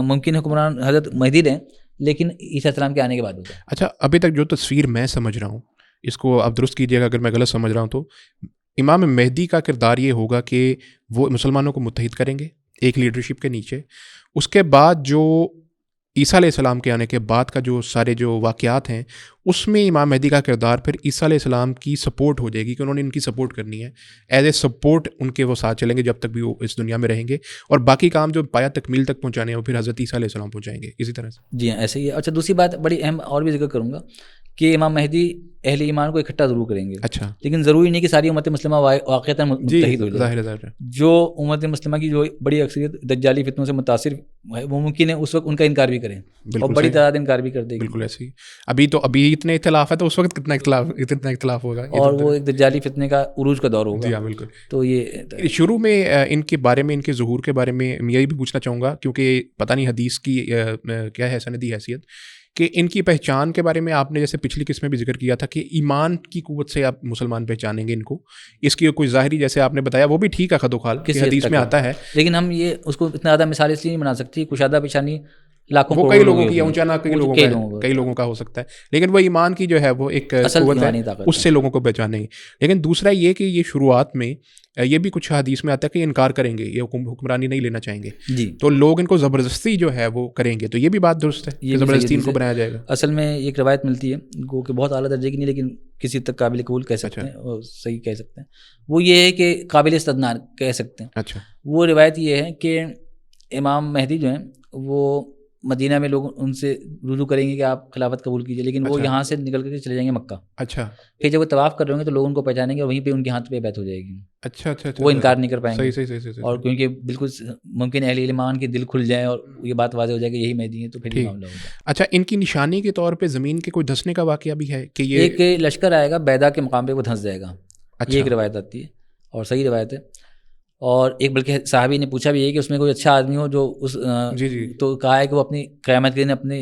ممکن حکمران حضرت مہدی رہیں لیکن عیسیٰ السلام کے آنے کے بعد ہوگا. اچھا ابھی تک جو تصویر میں سمجھ رہا ہوں، اس کو آپ درست کیجیے گا اگر میں غلط سمجھ رہا ہوں، تو امام مہدی کا کردار یہ ہوگا کہ وہ مسلمانوں کو متحد کریں گے ایک لیڈرشپ کے نیچے. اس کے بعد جو عیسیٰ علیہ السلام کے آنے کے بعد کا جو سارے جو واقعات ہیں اس میں امام مہدی کا کردار پھر عیسیٰ علیہ السلام کی سپورٹ ہو جائے گی کہ انہوں نے ان کی سپورٹ کرنی ہے، ایز اے سپورٹ ان کے وہ ساتھ چلیں گے جب تک بھی وہ اس دنیا میں رہیں گے، اور باقی کام جو پایا تکمیل تک پہنچانے ہیں وہ پھر حضرت عیسیٰ علیہ السلام پہنچائیں گے اسی طرح سے. جی ہاں ایسے ہی ہے. اچھا دوسری بات بڑی اہم اور بھی ذکر کروں گا کہ امام مہدی اہل ایمان کو اکٹھا ضرور کریں گے. اچھا. لیکن ضروری نہیں کہ ساری امت مسلمہ واقعتاً متحد ہو جائے. ظاہر جو امت مسلمہ کی جو بڑی اکثریت دجالی فتنوں سے متاثر ہے وہ ممکن ہے اس وقت ان کا انکار بھی کریں اور بڑی تعداد انکار بھی کر دے گی. بالکل ایسے ہی. ابھی اتنے اختلاف ہے تو اس وقت کتنا اختلاف ہوگا اور وہ ایک دجالی فتنے کا عروج کا دور ہوگا. جی ہاں بالکل. تو یہ شروع میں ان کے بارے میں ان کے ظہور کے بارے میں یہی بھی پوچھنا چاہوں گا کیونکہ پتہ نہیں حدیث کی کیا ہے سندی حیثیت کہ ان کی پہچان کے بارے میں آپ نے جیسے پچھلی قسط میں بھی ذکر کیا تھا کہ ایمان کی قوت سے آپ مسلمان پہچانیں گے ان کو. اس کی کوئی ظاہری جیسے آپ نے بتایا وہ بھی ٹھیک ہے خد و خال کہ حدیث میں آتا ہے، لیکن ہم یہ اس کو اتنا زیادہ مثال اس لیے نہیں بنا سکتی. کشادہ پیشانی لاکھوں وہ کروڑوں کئی لوگوں کی کی ہے، اونچا نہ کئی لوگوں کا ہو سکتا ہے، لیکن وہ ایمان کی جو ہے وہ ایک قوت ہے، اس سے لوگوں کو پہچانیں گے. لیکن دوسرا یہ کہ یہ شروعات میں یہ بھی کچھ حدیث میں آتا ہے کہ انکار کریں گے، یہ حکمرانی نہیں لینا چاہیں گے، جی، تو لوگ ان کو زبردستی جو ہے وہ کریں گے. تو یہ بھی بات درست ہے کہ زبردستی ان کو بنایا جائے گا. اصل میں ایک روایت ملتی ہے وہ کہ بہت اعلیٰ درجے کی نہیں لیکن کسی تک قابل قبول کہہ سکتے ہیں اور صحیح کہہ سکتے ہیں. وہ یہ ہے کہ قابل استدنان کہہ سکتے ہیں. اچھا، وہ روایت یہ ہے کہ امام مہدی جو ہیں وہ مدینہ میں لوگ ان سے رجوع کریں گے کہ آپ خلافت قبول کیجیے، لیکن وہ یہاں سے نکل کر چلے جائیں گے مکہ. اچھا، پھر جب وہ طواف کر رہے ہوں گے تو لوگ ان کو پہچانیں گے اور وہیں پہ ان کے ہاتھ پہ بیعت ہو جائے گی. اچھا، وہ انکار نہیں کر پائیں گے. صحیح. اور کیونکہ بالکل ممکن اہل ایمان کے دل کھل جائیں اور یہ بات واضح ہو جائے کہ یہی مہدی ہیں تو پھر یہ معاملہ ہوگا. اچھا، ان کی نشانی کے طور پہ زمین کے کوئی دھنسنے کا واقعہ بھی ہے کہ یہ ایک لشکر آئے گا بیدا کے مقام پہ وہ دھنس جائے گا. یہ ایک روایت آتی ہے اور صحیح روایت ہے. اور ایک بلکہ صحابی نے پوچھا بھی ہے کہ اس میں کوئی اچھا آدمی ہو جو اس تو کہا ہے کہ وہ اپنی قیامت کے دن اپنے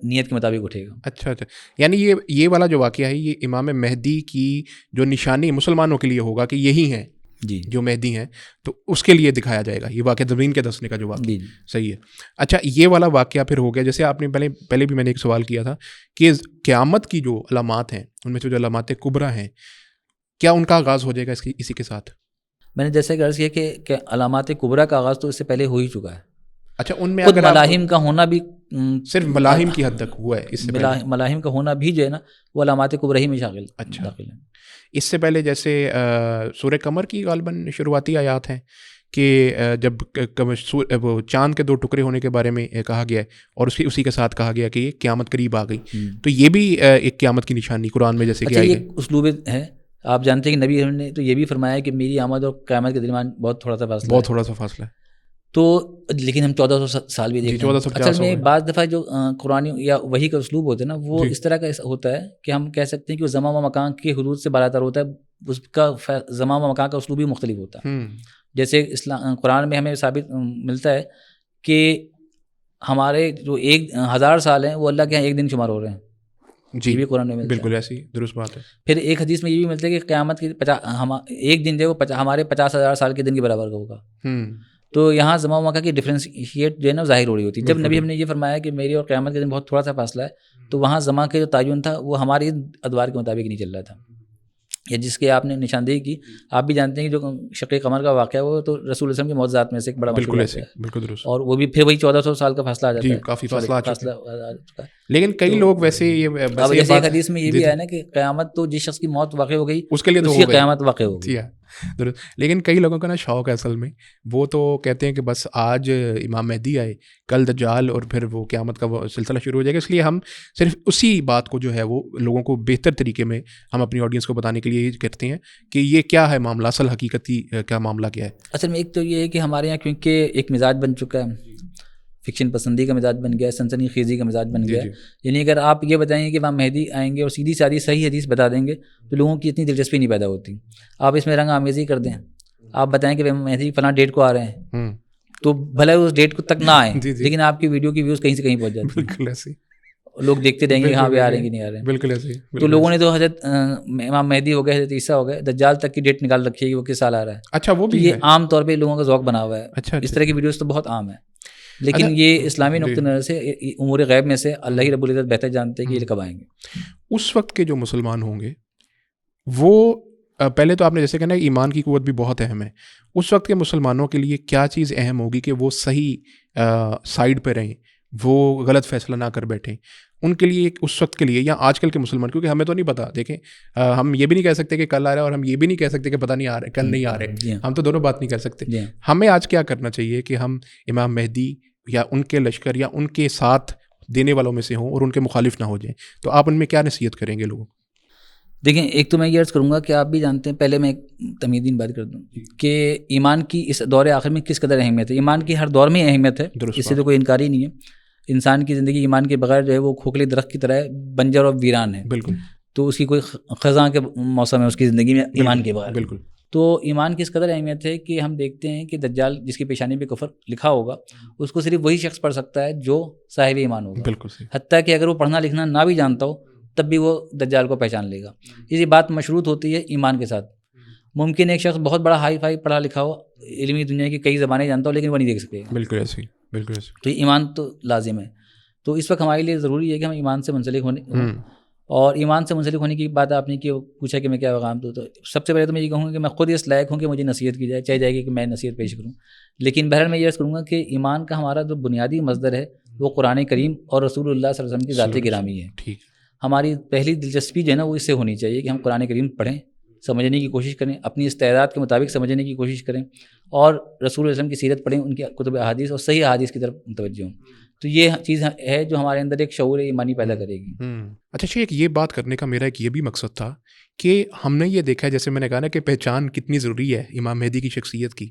نیت کے مطابق اٹھے گا. اچھا، یعنی یہ والا جو واقعہ ہے یہ امام مہدی کی جو نشانی مسلمانوں کے لیے ہوگا کہ یہی ہیں جی جو مہدی ہیں، تو اس کے لیے دکھایا جائے گا یہ واقعہ زمین کے دھنسنے کا جو واقعہ. صحیح ہے. اچھا، یہ والا واقعہ پھر ہو گیا. جیسے آپ نے پہلے بھی میں نے ایک سوال کیا تھا کہ قیامت کی جو علامات ہیں ان میں سے جو علامات کبریٰ ہیں کیا ان کا آغاز ہو جائے گا اسی کے ساتھ؟ میں نے جیسے عرض کیا کہ علامات کبریٰ کا آغاز تو اس سے پہلے ہو ہی چکا ہے. اچھا، ان میں خود اگر ملاحم کا ہونا بھی صرف ملاحم کی حد تک ہوا ہے، اس سے ملاحم کا ہونا بھی جو ہے نا وہ علامات کبریٰ ہی میں داخل ہے. اس سے پہلے جیسے سورہ قمر کی غالباً شروعاتی آیات ہیں کہ جب وہ چاند کے 2 ٹکڑے ہونے کے بارے میں کہا گیا ہے اور اسی کے ساتھ کہا گیا کہ یہ قیامت قریب آ گئی، تو یہ بھی ایک قیامت کی نشانی قرآن میں جیسے کہ آئی ہے. اسلوب ہے. آپ جانتے ہیں کہ نبی نے تو یہ بھی فرمایا کہ میری آمد اور قیامت کے درمیان بہت تھوڑا سا فاصلہ ہے. تو لیکن ہم 1400 سال بھی دیکھ رہے ہیں. اصل میں بعض دفعہ جو قرآن یا وحی کا اسلوب ہوتا ہے نا وہ اس طرح کا ہوتا ہے کہ ہم کہہ سکتے ہیں کہ وہ زمان و مکان کے حدود سے بالاتر ہوتا ہے. اس کا زمان و مکان کا اسلوب بھی مختلف ہوتا ہے. جیسے قرآن میں ہمیں ثابت ملتا ہے کہ ہمارے جو 1000 سال ہیں وہ اللہ کے یہاں ایک دن شمار ہو رہے ہیں. جی بھی قرآن میں بالکل ایسی درست بات ہے. پھر ایک حدیث میں یہ بھی ملتا ہے کہ قیامت کی ایک دن جو ہے ہمارے 50,000 سال کے دن کے برابر کا ہوگا. تو یہاں زمان و مکان کی ڈفرینشیٹ جو ہے نا ظاہر ہو رہی ہوتی ہے. جب نبی ہم نے یہ فرمایا کہ میری اور قیامت کے دن بہت تھوڑا سا فاصلہ ہے تو وہاں زمان کا جو تعین تھا وہ ہماری ادوار کے مطابق نہیں چل رہا تھا یا جس کے آپ نے نشاندہی کی. آپ بھی جانتے ہیں کہ جو شق قمر کا واقعہ وہ تو رسول اللہ صلی اللہ علیہ وسلم کی معجزات میں سے ایک بڑا مشہور ہے. بالکل درست. اور وہ بھی پھر وہی 1400 سال کا فاصلہ آ جاتا ہے. کافی فاصلہ آ چکا ہے. لیکن کئی لوگ ویسے جیسے ایک حدیث میں یہ بھی آیا نا کہ قیامت تو جس شخص کی موت واقع ہو گئی اس کے لیے تو قیامت واقع ہو گئی. لیکن کئی لوگوں کا نا شوق ہے اصل میں، وہ تو کہتے ہیں کہ بس آج امام مہدی آئے کل دجال اور پھر وہ قیامت کا وہ سلسلہ شروع ہو جائے گا. اس لیے ہم صرف اسی بات کو جو ہے وہ لوگوں کو بہتر طریقے میں ہم اپنی آڈینس کو بتانے کے لیے یہ کرتے ہیں کہ یہ کیا ہے معاملہ، اصل حقیقتی کیا معاملہ کیا ہے. اصل میں ایک تو یہ ہے کہ ہمارے یہاں کیونکہ ایک مزاج بن چکا ہے، فکشن پسندی کا مزاج بن گیا ہے، سنسنی خیزی کا مزاج بن گیا ہے. یعنی اگر آپ یہ بتائیں گے کہ امام مہدی آئیں گے اور سیدھی سادھی صحیح حدیث بتا دیں گے تو لوگوں کی اتنی دلچسپی نہیں پیدا ہوتی. آپ اس میں رنگ آمیزی کر دیں، آپ بتائیں کہ امام مہدی فلاں ڈیٹ کو آ رہے ہیں تو بھلے اس ڈیٹ کو تک نہ آئیں لیکن آپ کی ویڈیو کی ویوز کہیں سے کہیں پہنچ جاتی ہیں. بالکل ایسے لوگ دیکھتے رہیں گے کہاں پہ آ رہے ہیں کہ نہیں آ رہے ہیں. بالکل ایسے. تو لوگوں نے تو حضرت امام مہدی ہو گئے، حضرت عیسیٰ ہو گئے، دجال تک کی ڈیٹ نکال رکھی ہے کہ وہ کس سال آ رہا ہے. اچھا، وہ بھی یہ عام طور پہ لوگوں کا ذوق بنا ہوا ہے. اس طرح کی ویڈیوز تو بہت عام ہے لیکن یہ اسلامی نقطہ نظر سے امور غیب میں سے اللہ ہی رب العزت بہتر جانتے ہیں کہ یہ کب آئیں گے. اس وقت کے جو مسلمان ہوں گے وہ پہلے تو آپ نے جیسے کہنا ہے ایمان کی قوت بھی بہت اہم ہے. اس وقت کے مسلمانوں کے لیے کیا چیز اہم ہوگی کہ وہ صحیح سائڈ پہ رہیں، وہ غلط فیصلہ نہ کر بیٹھیں. ان کے لیے اس وقت کے لیے یا آج کل کے مسلمان، کیونکہ ہمیں تو نہیں پتہ، دیکھیں ہم یہ بھی نہیں کہہ سکتے کہ کل آ رہا ہے اور ہم یہ بھی نہیں کہہ سکتے کہ پتہ نہیں آ رہے کل نہیں آ رہے. ہم تو دونوں بات نہیں کہہ سکتے. ہمیں آج کیا کرنا چاہیے کہ ہم امام مہدی یا ان کے لشکر یا ان کے ساتھ دینے والوں میں سے ہوں اور ان کے مخالف نہ ہو جائیں. تو آپ ان میں کیا نصیحت کریں گے لوگوں؟ دیکھیں، ایک تو میں یہ عرض کروں گا کہ آپ بھی جانتے ہیں، پہلے میں ایک تمیدین بات کر دوں کہ ایمان کی اس دور آخر میں کس قدر اہمیت ہے. ایمان کی ہر دور میں اہمیت ہے، اس سے تو کوئی انکار ہی نہیں ہے. انسان کی زندگی ایمان کے بغیر جو ہے وہ کھوکھلے درخت کی طرح ہے، بنجر اور ویران ہے. بالکل. تو اس کی کوئی خزاں کے موسم ہے اس کی زندگی میں ایمان کے بغیر. بالکل. تو ایمان کی اس قدر اہمیت ہے کہ ہم دیکھتے ہیں کہ دجال جس کی پیشانی پہ کفر لکھا ہوگا اس کو صرف وہی شخص پڑھ سکتا ہے جو صاحب ایمان ہوگا. بالکل. حتیٰ کہ اگر وہ پڑھنا لکھنا نہ بھی جانتا ہو تب بھی وہ دجال کو پہچان لے گا. یہ بات مشروط ہوتی ہے ایمان کے ساتھ. ممکن ایک شخص بہت بڑا ہائی فائی پڑھا لکھا ہو, علمی دنیا کی کئی زبانیں جانتا ہو, لیکن وہ نہیں دیکھ سکے. بالکل ایسے ہی, بالکل ایسے. تو ایمان تو لازم ہے. تو اس وقت ہمارے لیے ضروری ہے کہ ہم ایمان سے منسلک ہونے, اور ایمان سے منسلک ہونے کی بات آپ نے کی پوچھا کہ میں کیا پیغام دوں, تو سب سے پہلے تو میں یہ کہوں گا کہ میں خود اس لائق ہوں کہ مجھے نصیحت کی جائے, چاہے جائے گی کہ میں نصیحت پیش کروں. لیکن بہرحال میں یہ عرض کروں گا کہ ایمان کا ہمارا جو بنیادی مصدر ہے وہ قرآن کریم اور رسول اللہ صلی اللہ علیہ وسلم کی ذات گرامی ہے. ٹھیک. ہماری پہلی دلچسپی جو ہے نا وہ اس سے ہونی چاہیے کہ ہم قرآن کریم پڑھیں, سمجھنے کی کوشش کریں, اپنی استعداد کے مطابق سمجھنے کی کوشش کریں, اور رسول اللہ علیہ وسلم کی سیرت پڑھیں, ان کی کتب احادیث اور صحیح احادیث کی طرف متوجہ ہوں. تو یہ چیز ہے جو ہمارے اندر ایک شعور ایمانی پیدا کرے گی. اچھا شیخ, یہ بات کرنے کا میرا ایک یہ بھی مقصد تھا کہ ہم نے یہ دیکھا ہے, جیسے میں نے کہا نا کہ پہچان کتنی ضروری ہے امام مہدی کی شخصیت کی.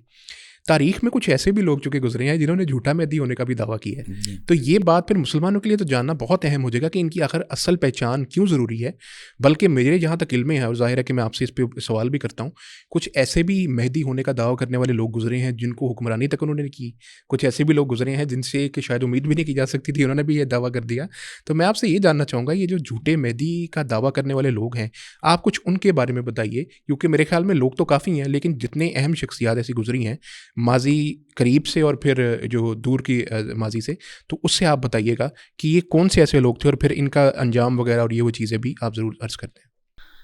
تاریخ میں کچھ ایسے بھی لوگ چکے گزرے ہیں جنہوں نے جھوٹا مہدی ہونے کا بھی دعویٰ کیا ہے. تو یہ بات پھر مسلمانوں کے لیے تو جاننا بہت اہم ہو جائے گا کہ ان کی آخر اصل پہچان کیوں ضروری ہے. بلکہ میرے جہاں تک علم ہے, اور ظاہر ہے کہ میں آپ سے اس پہ سوال بھی کرتا ہوں, کچھ ایسے بھی مہدی ہونے کا دعویٰ کرنے والے لوگ گزرے ہیں جن کو حکمرانی تک انہوں نے کی. کچھ ایسے بھی لوگ گزرے ہیں جن سے کہ شاید امید بھی نہیں کی جا سکتی تھی, انہوں نے بھی یہ دعویٰ کر دیا. تو میں آپ سے یہ جاننا چاہوں گا, یہ جو جھوٹے مہدی کا دعویٰ کرنے والے لوگ ہیں, آپ کچھ ان کے بارے میں بتائیے, کیونکہ میرے خیال میں لوگ تو کافی ہیں, لیکن جتنے اہم شخصیات ایسی گزری ہیں ماضی قریب سے اور پھر جو دور کی ماضی سے, تو اس سے آپ بتائیے گا کہ یہ کون سے ایسے لوگ تھے, اور پھر ان کا انجام وغیرہ اور یہ وہ چیزیں بھی آپ ضرور عرض کرتے ہیں.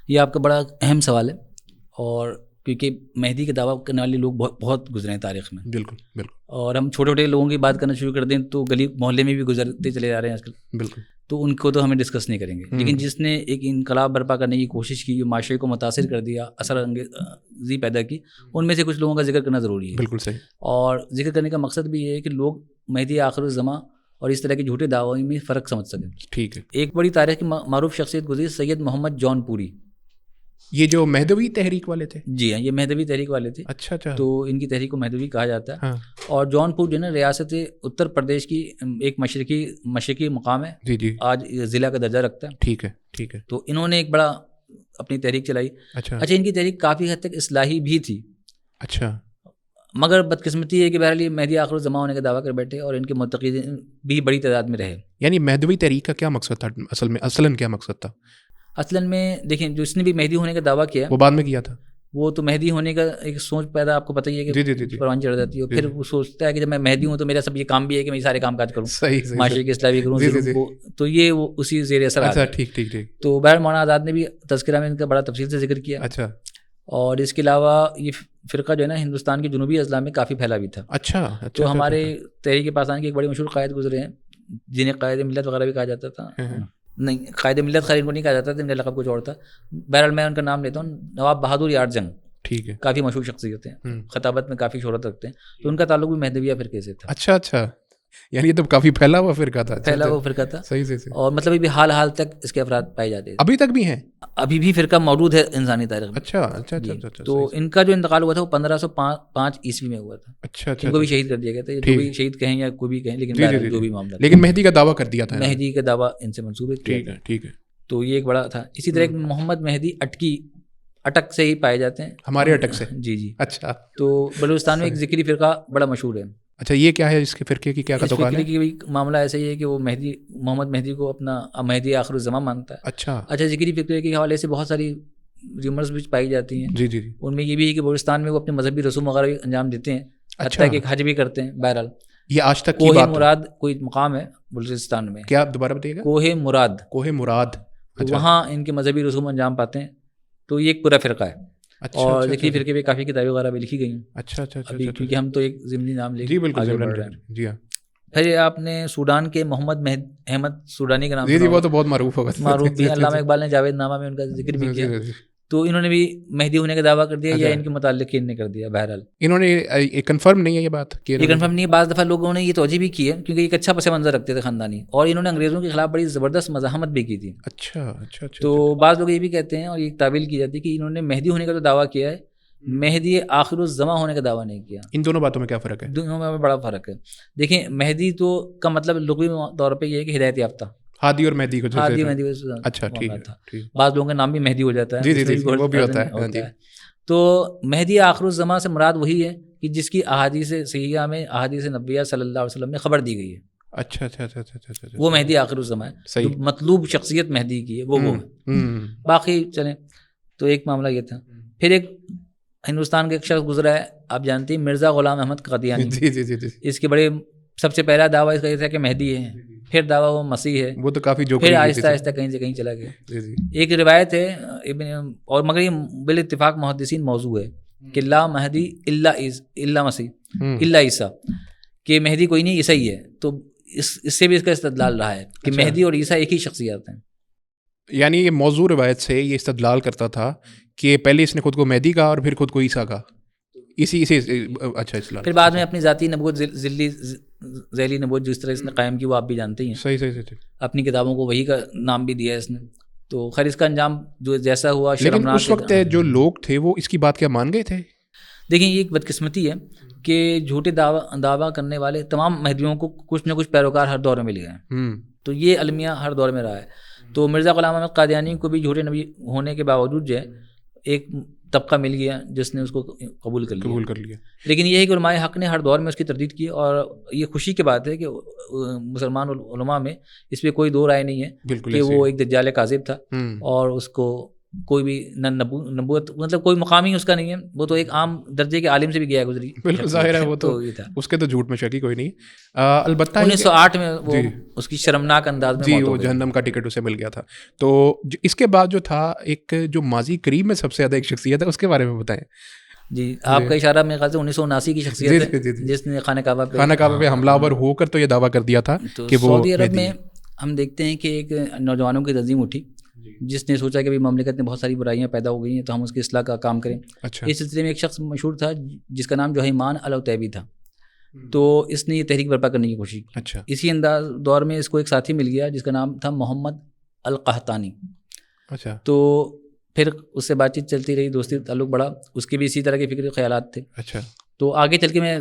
یہ آپ کا بڑا اہم سوال ہے, اور کیونکہ مہدی کے دعویٰ کرنے والے لوگ بہت گزرے ہیں تاریخ میں. بالکل بالکل. اور ہم چھوٹے چھوٹے لوگوں کی بات کرنا شروع کر دیں تو گلی محلے میں بھی گزرتے چلے جا رہے ہیں آج کل. بالکل. تو ان کو تو ہمیں ڈسکس نہیں کریں گے, لیکن جس نے ایک انقلاب برپا کرنے کی کوشش کی, جو معاشرے کو متاثر کر دیا, اثر انگیزی پیدا کی, ان میں سے کچھ لوگوں کا ذکر کرنا ضروری ہے. بالکل صحیح. اور ذکر کرنے کا مقصد بھی یہ ہے کہ لوگ مہدی آخر الزماں اور اس طرح کے جھوٹے دعووں میں فرق سمجھ سکیں. ٹھیک ہے. ایک بڑی تاریخ کی معروف شخصیت گزری سید محمد جون پوری. یہ جو مہدوی تحریک والے تھے؟ جی ہاں, یہ مہدوی تحریک والے تھے. اچھا اچھا. تو ان کی تحریک کو مہدوی کہا جاتا ہے. ہاں. اور جون پور جو ہے نا ریاست اتر پردیش کی ایک مشرقی مقام ہے. جی جی. آج ضلع کا درجہ رکھتا ہے. ٹھیک ہے ٹھیک ہے. تو انہوں نے ایک بڑا اپنی تحریک چلائی. اچھا. ان کی تحریک کافی حد تک اصلاحی بھی تھی. اچھا. مگر بدقسمتی ہے کہ بہرحال یہ مہدی آخر الزماں ہونے کا دعویٰ کر بیٹھے, اور ان کے متقدین بھی بڑی تعداد میں رہے. یعنی مہدوی تحریک کا کیا مقصد تھا اصلاً کیا مقصد تھا؟ اصلاً میں دیکھیں, جو اس نے بھی مہدی ہونے کا دعویٰ کیا وہ بعد میں کیا تھا. وہ تو مہدی ہونے کا ایک سوچ پیدا, آپ کو پتہ ہی ہے کہ پروان چڑھ جاتی ہے. پھر وہ سوچتا ہے کہ جب میں مہدی ہوں تو میرا سب یہ کام بھی ہے کہ میں یہ سارے کام کاج کروں, معاشرے کی اصلاح بھی کروں. تو یہ وہ اسی زیر اثر آتا ہے. ٹھیک ٹھیک ٹھیک. تو بہرحال مولانا آزاد نے بھی تذکرہ میں ان کا بڑا تفصیل سے ذکر کیا. اچھا. اور اس کے علاوہ یہ فرقہ جو ہے نا ہندوستان کے جنوبی اضلاع میں کافی پھیلا بھی تھا. اچھا. تو ہمارے تحریک پاکستان کے ایک بڑے مشہور قائد گزرے ہیں جنہیں قائد ملت وغیرہ بھی کہا جاتا تھا. نہیں, قائد ملت خیر کو نہیں کہا جاتا تھا, ان کا لقب کچھ اور تھا. بہرحال میں ان کا نام لیتا ہوں, نواب بہادر یار جنگ. ٹھیک ہے. کافی مشہور شخصیت ہیں, خطابت میں کافی شہرت رکھتے ہیں. تو ان کا تعلق بھی مہدویہ فرقے سے تھا. اچھا اچھا. یعنی یہ تو کافی پھیلا ہوا فرقہ تھا. پھیلا ہوا فرقہ تھا. صحیح صحیح. اور مطلب ابھی حال تک اس کے افراد پائے جاتے ہیں. ابھی تک بھی ہیں؟ ابھی بھی فرقہ موجود ہے انسانی تاریخ میں. اچھا اچھا اچھا. تو ان کا جو انتقال ہوا تھا وہ 1505 عیسوی میں ہوا تھا. اچھا اچھا. ان کو بھی شہید کر دیا گیا تھا. جو بھی شہید کہیں یا کوئی بھی کہیں, لیکن جو بھی معاملہ, لیکن مہدی کا دعویٰ کر دیا تھا. مہدی کا دعویٰ ان سے منسوب کیا. ٹھیک ہے ٹھیک ہے. تو یہ ایک بڑا تھا. اسی طرح محمد مہدی اٹک سے ہی پائے جاتے ہیں. ہمارے اٹک سے؟ جی جی. اچھا. تو بلوچستان میں ایک ذکری فرقہ بڑا مشہور ہے. اچھا. یہ کیا ہے اس کے فرقے کی, کیا فرقے کی معاملہ ایسا ہی ہے کہ وہ محمد مہدی کو اپنا مہدی آخر الزماں مانتا ہے. اچھا. ذکری فرقے کے حوالے سے بہت ساری ریومرز بھی پائی جاتی ہیں. جی جی. ان میں یہ بھی ہے کہ بلوچستان میں وہ اپنے مذہبی رسوم وغیرہ بھی انجام دیتے ہیں, حتیٰ کہ حج بھی کرتے ہیں. بہرحال یہ آج تک کوہ مراد کوئی مقام ہے بلوچستان میں. کیا آپ دوبارہ بتائیے گا؟ کوہ مراد. وہاں ان کے مذہبی رسوم انجام پاتے ہیں. تو یہ ایک پورا فرقہ ہے. اور ذکری فرقے پہ کافی کتابیں وغیرہ بھی لکھی گئی ہیں. اچھا اچھا. کیونکہ ہم تو ایک ضمنی نام لے کے آگے بڑھ رہے ہیں. جی ہاں. پھر آپ نے سوڈان کے محمد احمد سوڈانی کا نام. جی وہ تو بہت معروف ہوگا. معروف بھی. علامہ اقبال نے جاوید نامہ میں ان کا ذکر بھی کیا. تو انہوں نے بھی مہدی ہونے کا دعویٰ کر دیا, یا ان کے متعلقین نے کر دیا. بہرحال انہوں نے کنفرم نہیں ہے یہ بات. یہ کنفرم نہیں ہے. بعض دفعہ لوگوں نے یہ توجہ بھی کی ہے کیونکہ ایک اچھا پس منظر رکھتے تھے خاندانی, اور انہوں نے انگریزوں کے خلاف بڑی زبردست مزاحمت بھی کی تھی. اچھا اچھا. تو بعض لوگ یہ بھی کہتے ہیں, اور یہ تعویل کی جاتی ہے کہ انہوں نے مہدی ہونے کا تو دعویٰ کیا ہے, مہدی آخر الزماں ہونے کا دعویٰ نہیں کیا. ان دونوں باتوں میں کیا فرق ہے؟ دونوں میں بڑا فرق ہے. دیکھیں, مہدی تو کا مطلب لغوی طور پہ یہ ہے کہ ہدایت یافتہ. ہادی اور مہدی کو. اچھا ٹھیک ہے. بعض لوگوں کا نام بھی مہدی ہو جاتا ہے. جی جی وہ بھی ہوتا ہے. تو مہدی آخر الزماں سے مراد وہی ہے کہ جس کی احادیث صحیحہ میں احادیث نبویہ صلی اللہ علیہ وسلم میں خبر دی گئی ہے. اچھا اچھا اچھا. وہ مہدی آخر الزماں ہے. مطلوب شخصیت مہدی کی ہے وہ. باقی چلیں, تو ایک معاملہ یہ تھا. پھر ایک ہندوستان کا ایک شخص گزرا ہے, آپ جانتی ہیں, مرزا غلام احمد قادیانی. جی جی جی جی. اس کے بڑے سب سے پہلا دعویٰ اس کا یہ تھا کہ مہدی ہے, پھر دعویٰ وہ مسیح ہے, وہ تو کافی جو پھر آہستہ آہستہ کہیں سے کہیں چلا گیا. جی جی. ایک روایت ہے اور مگر یہ بالاتفاق محدثین موضوع ہے کہ لا مہدی الا مسیح الا عیسیٰ, کہ مہدی کوئی نہیں عیسیٰ ہی ہے. تو اس سے بھی اس کا استدلال رہا ہے کہ مہدی اور عیسیٰ ایک ہی شخصیات ہیں. یعنی یہ موضوع روایت سے یہ استدلال کرتا تھا کہ پہلے اس نے خود کو مہدی کہا اور پھر خود کو عیسیٰ کہا. اسی اچھا اصلاح. پھر بعد میں اپنی ذاتی نبوت ذیلی نبوت جس طرح اس نے قائم کی وہ آپ بھی جانتے ہی ہیں. صحیح صحیح صحیح. اپنی کتابوں کو وہی کا نام بھی دیا ہے اس نے. تو خیر اس کا انجام جو جیسا ہوا لیکن اس وقت جو لوگ تھے وہ اس کی بات کیا مان گئے تھے؟ دیکھیں یہ ایک بدقسمتی ہے کہ جھوٹے دعویٰ کرنے والے تمام مہدیوں کو کچھ نہ کچھ پیروکار ہر دور میں مل گئے. تو یہ المیہ ہر دور میں رہا ہے. تو مرزا غلام احمد قادیانی کو بھی جھوٹے نبی ہونے کے باوجود جو ہے ایک طبقہ مل گیا جس نے اس کو قبول کر لیا. لیکن یہ ہے کہ علماء حق نے ہر دور میں اس کی تردید کی, اور یہ خوشی کی بات ہے کہ مسلمان علماء میں اس پہ کوئی دو رائے نہیں ہے کہ وہ ایک دجال کاذب تھا اور اس کو کوئی بھی نبوت مطلب کوئی مقام ہی اس کا نہیں ہے. وہ تو ایک عام درجے کے عالم سے بھی گیا گزری. بالکل ظاہر ہے وہ تو اس کے تو جھوٹ میں شک ہی کوئی نہیں. البتہ 1908 میں وہ اس کی شرمناک انداز میں جی وہ جہنم کا ٹکٹ اسے مل گیا تھا. تو اس کے بعد جو تھا ایک جو ماضی قریب میں سب سے زیادہ ایک شخصیت ہے اس کے بارے میں بتائیں. جی آپ کا اشارہ میرے خیال سے 1979 کی شخصیت ہے جس نے خانہ کعبہ پہ حملہ آور ہو کر تو یہ دعویٰ کر دیا تھا کہ وہ سعودی عرب میں ہم دیکھتے ہیں کہ ایک نوجوانوں کی تنظیم اٹھی جس نے سوچا کہ بھی مملکت میں بہت ساری برائیاں پیدا ہو گئی ہیں تو ہم اس کی اصلاح کا کام کریں. اس سلسلے میں ایک شخص مشہور تھا جس کا نام جوہیمان العتیبی تھا. تو اس نے یہ تحریک برپا کرنے کی کوشش کی. اسی دور میں اس کو ایک ساتھی مل گیا جس کا نام تھا محمد القحطانی. تو پھر اس سے بات چیت چلتی رہی, دوستی تعلق بڑھا, اس کے بھی اسی طرح کے فکری خیالات تھے. تو آگے چل کے میں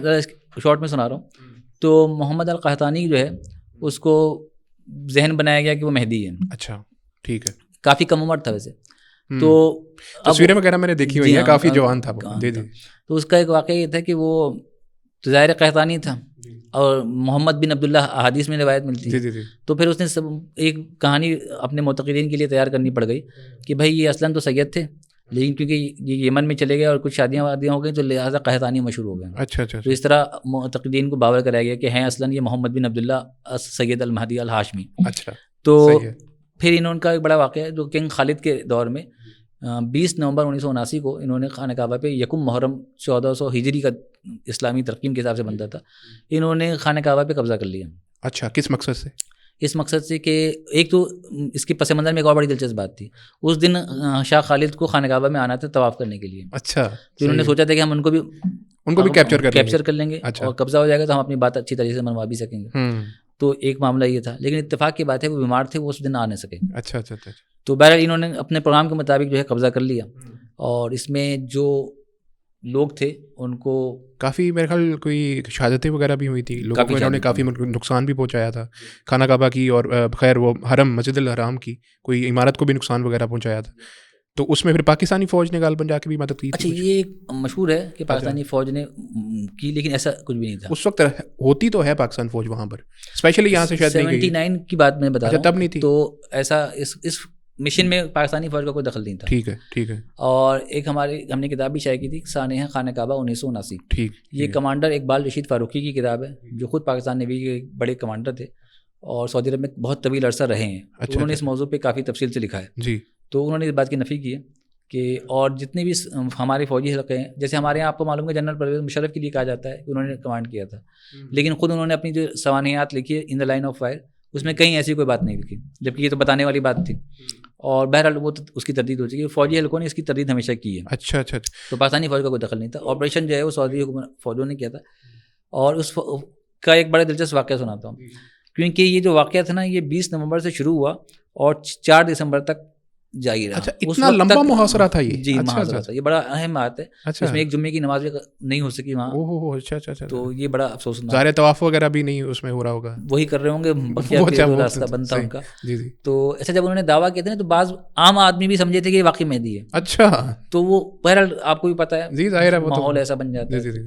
شارٹ میں سنا رہا ہوں. تو محمد القحطانی جو ہے اس کو ذہن بنایا گیا کہ وہ مہدی ہے. اچھا ٹھیک ہے. کافی کم عمر تھا ویسے, تو تصویریں وغیرہ میں نے دیکھی ہوئی ہیں, کافی جوان تھا. تو اس کا ایک واقعہ یہ تھا کہ وہ ظاہر قحطانی تھا اور محمد بن عبداللہ احادیث میں روایت ملتی ہے. تو پھر اس نے ایک کہانی اپنے معتقدین کے لیے تیار کرنی پڑ گئی کہ بھائی یہ اصلاً تو سید تھے لیکن کیونکہ یہ یمن میں چلے گئے اور کچھ شادیاں وادیاں ہو گئی تو لہٰذا قحطانی مشہور ہو گئے. اچھا. تو اس طرح معتقدین کو باور کرایا گیا کہ ہیں اصلاً یہ محمد بن عبداللہ سید المہدی الہاشمی. اچھا. تو پھر انہوں کا ایک بڑا واقعہ ہے جو کنگ خالد کے دور میں 20 نومبر 1979 کو انہوں نے خانہ کعبہ پہ یکم محرم 1400 ہجری کا اسلامی ترقیم کے حساب سے بنتا تھا, انہوں نے خانہ کعبہ پہ قبضہ کر لیا. اچھا, کس مقصد سے؟ اس مقصد سے کہ ایک تو اس کے پس منظر میں ایک اور بڑی دلچسپ بات تھی. اس دن شاہ خالد کو خانہ کعبہ میں آنا تھا طواف کرنے کے لیے. اچھا. تو انہوں نے سوچا تھا کہ ہم ان کو بھی کیپچر کر لیں گے اور قبضہ ہو جائے گا تو ہم اپنی بات اچھی طریقے سے منوا بھی سکیں گے. تو ایک معاملہ یہ تھا, لیکن اتفاق کی بات ہے وہ بیمار تھے, وہ اس دن آ نہیں سکے. اچھا. تو بہرحال انہوں نے اپنے پروگرام کے مطابق جو ہے قبضہ کر لیا, اور اس میں جو لوگ تھے ان کو کافی میرے خیال کوئی شہادتیں وغیرہ بھی ہوئی تھی لوگوں کو, انہوں نے کافی نقصان بھی پہنچایا تھا خانہ کعبہ کی, اور خیر وہ حرم مسجد الحرام کی کوئی عمارت کو بھی نقصان وغیرہ پہنچایا تھا. تو اس میں پھر پاکستانی فوج نے غالباً جا کے بھی مدد کی تھی. اچھا, یہ ایک مشہور ہے کہ پاکستانی فوج نے کی, لیکن ایسا کچھ بھی نہیں تھا اس وقت. ہوتی تو ہے پاکستان فوج وہاں پر, اسپیشلی یہاں سے شاید 79 کی بات میں بتا رہا ہوں. تب نہیں تھی. تو ایسا اس مشن میں پاکستانی فوج کا کوئی دخل نہیں تھا. ٹھیک ہے. اور ایک ہم نے کتاب بھی شائع کی تھی سانحہ خانہ کعبہ 1979. ٹھیک. یہ کمانڈر اقبال رشید فاروقی کی کتاب ہے جو خود پاکستان نیوی کے بڑے کمانڈر تھے اور سعودی عرب میں بہت طویل عرصہ رہے ہیں. انہوں نے اس موضوع پہ کافی تفصیل سے لکھا ہے. جی. تو انہوں نے اس بات کی نفی کی ہے کہ اور جتنے بھی ہمارے فوجی حلقے ہیں, جیسے ہمارے یہاں آپ کو معلوم ہے جنرل پرویز مشرف کے لیے کہا جاتا ہے کہ انہوں نے کمانڈ کیا تھا, لیکن خود انہوں نے اپنی جو سوانحیات لکھی ہے ان دا لائن آف فائر اس میں کہیں ایسی کوئی بات نہیں لکھی, جبکہ یہ تو بتانے والی بات تھی. اور بہرحال وہ اس کی تردید ہو چکی ہے, فوجی حلقوں نے اس کی تردید ہمیشہ کی ہے. اچھا. تو پاکستانی فوج کا کوئی دخل نہیں تھا. آپریشن جو ہے وہ سعودی فوجوں نے کیا تھا, اور اس کا ایک بڑا دلچسپ واقعہ سناتا ہوں, کیونکہ یہ جو واقعہ تھا نا یہ 20 نومبر سے شروع ہوا اور 4 دسمبر تک جاری رہا. اچھا, اتنا لمبا محاصرہ تھا یہ؟ جی محاصرہ تھا, یہ بڑا اہم بات ہے. اس میں ایک جمعے کی نماز نہیں ہو سکی وہاں. اچھا. تو یہ بڑا افسوس. ظاہر طواف وغیرہ بھی نہیں اس میں ہو رہا ہوگا, وہی کر رہے ہوں گے, راستہ بند تھا ان کا. تو ایسا جب انہوں نے دعویٰ کیا تھا نا تو بعض عام آدمی بھی سمجھے تھے کہ یہ واقعی مہدی ہے. اچھا. تو وہ بہرحال آپ کو بھی پتہ ہے جی ظاہر ہے ماحول ایسا بن جاتا ہے.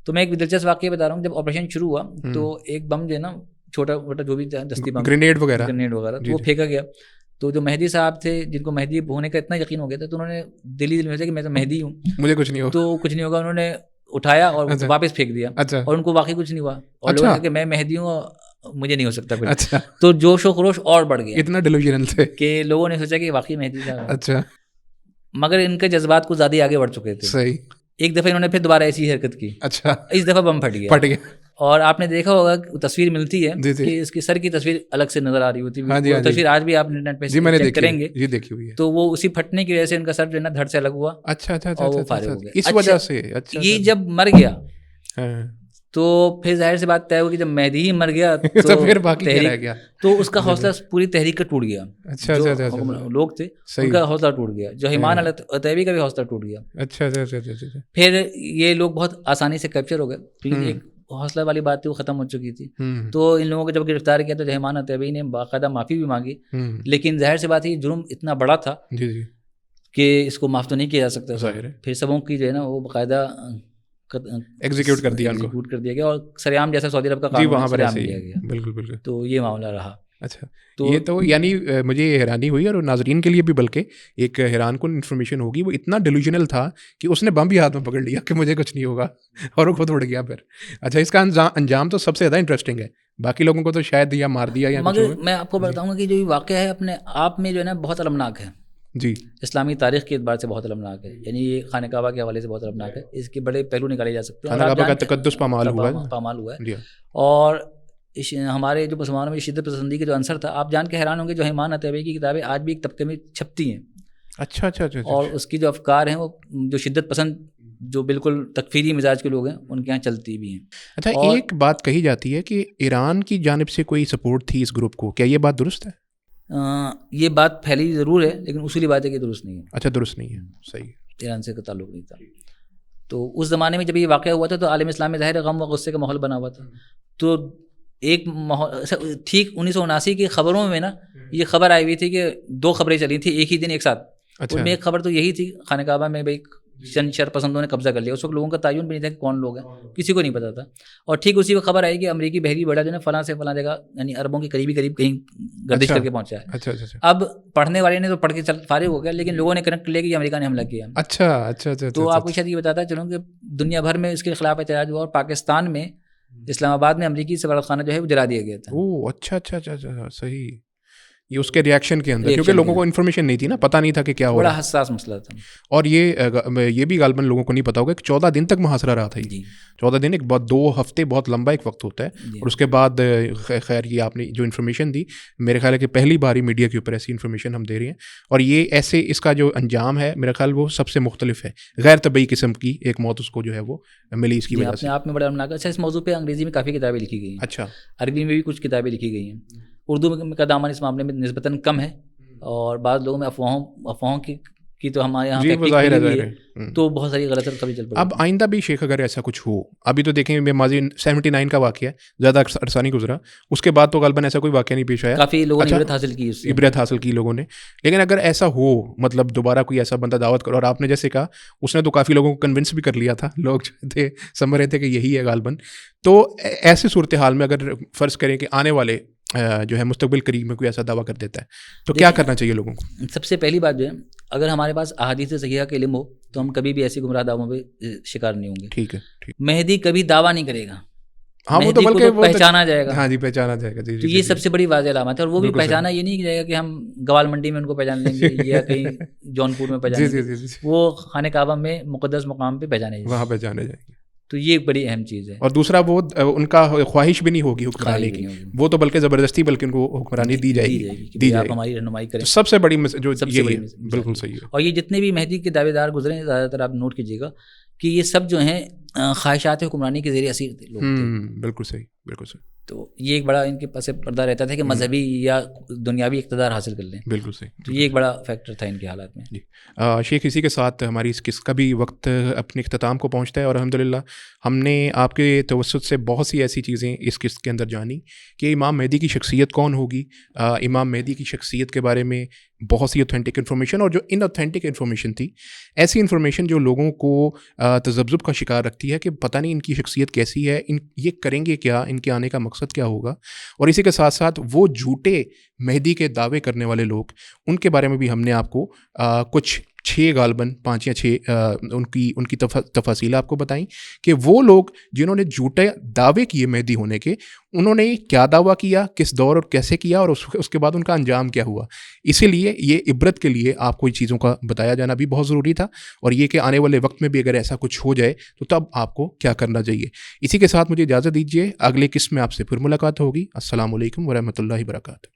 تو میں ایک دلچسپ واقعہ بتا رہا ہوں. جب آپریشن شروع ہوا تو ایک بم جو ہے نا چھوٹا موٹا جو بھی تھا دستی بم, گرینیڈ وغیرہ تو وہ پھینکا گیا. تو جو مہدی صاحب تھے جن کو مہدی ہونے کا اتنا یقین ہو گیا تھا تو انہوں نے دل میں سوچا کہ میں تو مہدی ہوں, مجھے کچھ نہیں ہوگا, تو کچھ نہیں ہوگا. انہوں نے اٹھایا اور واپس پھینک دیا, اور ان کو واقعی کچھ نہیں ہوا, اور لوگوں نے کہا کہ میں مہدی ہوں, مجھے نہیں ہو سکتا کچھ. تو جوش و خروش اور بڑھ گیا, اتنا ڈیلوژنل تھے کہ لوگوں نے سوچا کہ واقعی مہدی صاحب. اچھا, مگر ان کے جذبات کو زیادہ آگے بڑھ چکے تھے. صحیح. ایک دفعہ انہوں نے پھر دوبارہ ایسی حرکت کی. اچھا, اس دفعہ بم پھٹ گیا. اور آپ نے دیکھا ہوگا تصویر ملتی ہے کہ اس کی سر کی تصویر الگ سے نظر آ رہی ہوتی ہے. تصویر آج بھی آپ انٹرنیٹ پہ چیک کریں گے تو وہ اسی پھٹنے کی وجہ سے ان کا سر جو ہے نا دھڑ سے الگ ہوا. اچھا اچھا, اور وہ فارغ ہو گیا اس وجہ سے. یہ جب مر گیا تو پھر ظاہر سی بات طے ہوگی, جب مہدی ہی مر گیا تو پھر باقی کیا رہ گیا, تو اس کا حوصلہ پوری تحریک کا ٹوٹ گیا. اچھا, لوگ تھے ان کا حوصلہ ٹوٹ گیا, جو حیمان العتیبی کا بھی حوصلہ ٹوٹ گیا. اچھا, پھر یہ لوگ بہت آسانی سے کیپچر ہو گئے, کیونکہ ایک حوصلہ والی بات تھی وہ ختم ہو چکی تھی. تو ان لوگوں کو جب گرفتار کیا تو حیمان العتیبی نے باقاعدہ معافی بھی مانگی, لیکن ظاہر سی بات ہے جرم اتنا بڑا تھا کہ اس کو معاف تو نہیں کیا جا سکتا. پھر سبوں کی جو ہے نا وہ باقاعدہ ایگزیکیوٹ کر دیا گیا, اور سریام جیسا سعودی عرب کا قانون سریام دیا گیا. بالکل بالکل. تو یہ معاملہ رہا. اچھا, یہ تو یعنی مجھے یہ حیرانی ہوئی, اور ناظرین کے لیے بھی بلکہ ایک حیران کن انفارمیشن ہوگی. وہ اتنا ڈیلوژنل تھا کہ اس نے بم بھی ہاتھ میں پکڑ لیا کہ مجھے کچھ نہیں ہوگا, اور وہ خود اڑ گیا پھر. اچھا, اس کا انجام تو سب سے زیادہ انٹرسٹنگ ہے, باقی لوگوں کو تو شاید یا مار دیا یا. مگر میں آپ کو بتاؤں گا کہ جو یہ واقعہ ہے اپنے آپ میں جو ہے نا بہت المناک ہے. جی, اسلامی تاریخ کے اعتبار سے بہت المناک ہے. یعنی یہ خانہ کعبہ کے حوالے سے بہت المناک ہے. اس کے بڑے پہلو نکالے جا سکتے ہیں. خانہ کعبہ کا تقدس پامال ہوا ہے. اور ہمارے جو مسلمانوں میں شدت پسندی کا جو عنصر تھا, آپ جان کے حیران ہوں گے, جو حیمان العتیبی کی کتابیں آج بھی ایک طبقے میں چھپتی ہیں. اچھا اچھا اچھا. اور اس کی جو افکار ہیں وہ جو شدت پسند جو بالکل تکفیری مزاج کے لوگ ہیں ان کے یہاں چلتی بھی ہیں. اچھا, ایک بات کہی جاتی ہے کہ ایران کی جانب سے کوئی سپورٹ تھی اس گروپ کو, کیا یہ بات درست ہے؟ یہ بات پھیلی ضرور ہے, لیکن اصولی بات ہے کہ درست نہیں ہے. اچھا, درست نہیں ہے. صحیح. ایران سے کوئی تعلق نہیں تھا. تو اس زمانے میں جب یہ واقعہ ہوا تھا تو عالم اسلام میں ظاہر غم و غصے کا ماحول بنا ہوا تھا. تو ایک ٹھیک 1979 کی خبروں میں نا یہ خبر آئی ہوئی تھی کہ 2 خبریں چلی تھیں ایک ہی دن ایک ساتھ. ان میں ایک خبر تو یہی تھی خانہ کعبہ میں بھائی چند شر پسندوں نے قبضہ کر لیا. اس وقت لوگوں کا تعین بھی نہیں تھا کہ کون لوگ ہیں, کسی کو نہیں پتا تھا. اور ٹھیک اسی وقت خبر آئی کہ امریکی بحری بیڑا جو ہے فلاں سے فلاں جگہ یعنی عربوں کے قریب کہیں گردش کر کے پہنچا ہے. اچھا. اب پڑھنے والے نے تو پڑھ کے فارغ ہو گیا, لیکن لوگوں نے کنیکٹ لیا کہ امریکہ نے حملہ کیا. اچھا. تو آپ کو شاید یہ بتاتا چلوں کہ دنیا بھر میں اس کے خلاف احتجاج ہوا, اور پاکستان میں اسلام آباد میں امریکی سفارتخانہ جو ہے وہ جلا دیا گیا تھا. اچھا. صحیح. یہ اس کے ریاکشن کے اندر, کیونکہ لوگوں کو انفارمیشن نہیں تھی نا, پتہ نہیں تھا کہ کیا ہو رہا ہے. بڑا حساس مسئلہ تھا. اور یہ بھی غالباً لوگوں کو نہیں پتا ہوگا کہ 14 دن تک محاصرہ رہا تھا. 14 دن ایک بہت 2 ہفتے بہت لمبا ایک وقت ہوتا ہے. اور اس کے بعد خیر یہ آپ نے جو انفارمیشن دی, میرے خیال ہے کہ پہلی بار ہی میڈیا کے اوپر ایسی انفارمیشن ہم دے رہے ہیں. اور یہ ایسے اس کا جو انجام ہے میرا خیال وہ سب سے مختلف ہے, غیر طبعی قسم کی ایک موت اس کو جو ہے وہ ملی اس کی وجہ سے. آپ میں بڑا المناک. اچھا, اس موضوع پہ انگریزی میں کافی کتابیں لکھی گئی ہیں. اچھا, عربی میں بھی کچھ کتابیں لکھی گئی ہیں. اردو کا دامن اس معاملے میں نسبتاً کم ہے, اور بعض لوگوں میں افواہوں کی تو ہمارے یہاں تو بہت ساری غلط خبریں چل پڑی. اب آئندہ بھی شیخ اگر ایسا کچھ ہو, ابھی تو دیکھیں ماضی 79 کا واقعہ ہے, زیادہ عرصہ نہیں گزرا, اس کے بعد تو غالباً ایسا کوئی واقعہ نہیں پیش آیا. کافی لوگوں نے عبرت حاصل کی لوگوں نے. لیکن اگر ایسا ہو, مطلب دوبارہ کوئی ایسا بندہ دعوت کرو, اور آپ نے جیسے کہا اس نے تو کافی لوگوں کو کنونس بھی کر لیا تھا, لوگ جو تھے سمجھ رہے تھے کہ یہی ہے غالباً. تو ایسی صورتحال میں اگر فرض کریں کہ آنے والے جو ہے مستقبل قریب میں کوئی ایسا دعویٰ کر دیتا ہے تو کیا کرنا چاہیے لوگوں کو؟ سب سے پہلی بات جو ہے, اگر ہمارے پاس احادیث صحیحہ کا علم ہو تو ہم کبھی بھی ایسی گمراہ دعووں پہ شکار نہیں ہوں گے. ٹھیک ہے. مہدی کبھی دعویٰ نہیں کرے گا. ہاں, وہ تو بلکہ پہچانا جائے گا. ہاں جی, پہچانا جائے گا. جی, تو یہ سب سے بڑی واضح علامت ہے. اور وہ بھی پہچانا یہ نہیں جائے گا کہ ہم گوال منڈی میں ان کو پہچان لیں گے یا کہیں جونپور میں پہچان لیں گے. وہ خانہ کعبہ میں مقدس مقام پہ پہچانے جائیں گے, وہاں پہچانے جائیں گے. تو یہ ایک بڑی اہم چیز ہے. اور دوسرا وہ ان کا خواہش بھی نہیں ہوگی حکمرانی کی, وہ تو بلکہ زبردستی بلکہ ان کو حکمرانی دی جائے گی. آپ ہماری رہنمائی کریں. سب سے بڑی جو بالکل صحیح ہے. اور یہ جتنے بھی مہدی کے دعوے دار گزرے ہیں زیادہ تر آپ نوٹ کیجیے گا کہ یہ سب جو ہیں خواہشات حکمرانی کے ذریعے اسیر تھے لوگ. بالکل صحیح, بالکل صحیح. تو یہ ایک بڑا ان کے پاس پردہ رہتا تھا کہ مذہبی یا دنیاوی اقتدار حاصل کر لیں. بالکل صحیح. تو یہ ایک بڑا فیکٹر تھا ان کے حالات میں. جی شیخ, اسی کے ساتھ ہماری اس قسط کا بھی وقت اپنے اختتام کو پہنچتا ہے, اور الحمدللہ ہم نے آپ کے توسط سے بہت سی ایسی چیزیں اس قسط کے اندر جانی کہ امام مہدی کی شخصیت کون ہوگی, امام مہدی کی شخصیت کے بارے میں بہت سی اوتھینٹک انفارمیشن، اور جو ان اوتھینٹک انفارمیشن تھی، ایسی انفارمیشن جو لوگوں کو تذبذب کا شکار رکھتی ہے کہ پتہ نہیں ان کی شخصیت کیسی ہے، یہ کریں گے کیا، ان کے آنے کا مقصد کیا ہوگا، اور اسی کے ساتھ ساتھ وہ جھوٹے مہدی کے دعوے کرنے والے لوگ، ان کے بارے میں بھی ہم نے آپ کو کچھ 6 غالباً 5 یا 6 ان کی تفاصیل آپ کو بتائیں کہ وہ لوگ جنہوں نے جھوٹے دعوے کیے مہدی ہونے کے، انہوں نے کیا دعویٰ کیا، کس دور اور کیسے کیا، اور اس کے بعد ان کا انجام کیا ہوا۔ اسی لیے یہ عبرت کے لیے آپ کو ان چیزوں کا بتایا جانا بھی بہت ضروری تھا، اور یہ کہ آنے والے وقت میں بھی اگر ایسا کچھ ہو جائے تو تب آپ کو کیا کرنا چاہیے۔ اسی کے ساتھ مجھے اجازت دیجیے، اگلے قسط میں آپ سے پھر ملاقات ہوگی۔ السلام علیکم ورحمۃ اللہ وبرکاتہ۔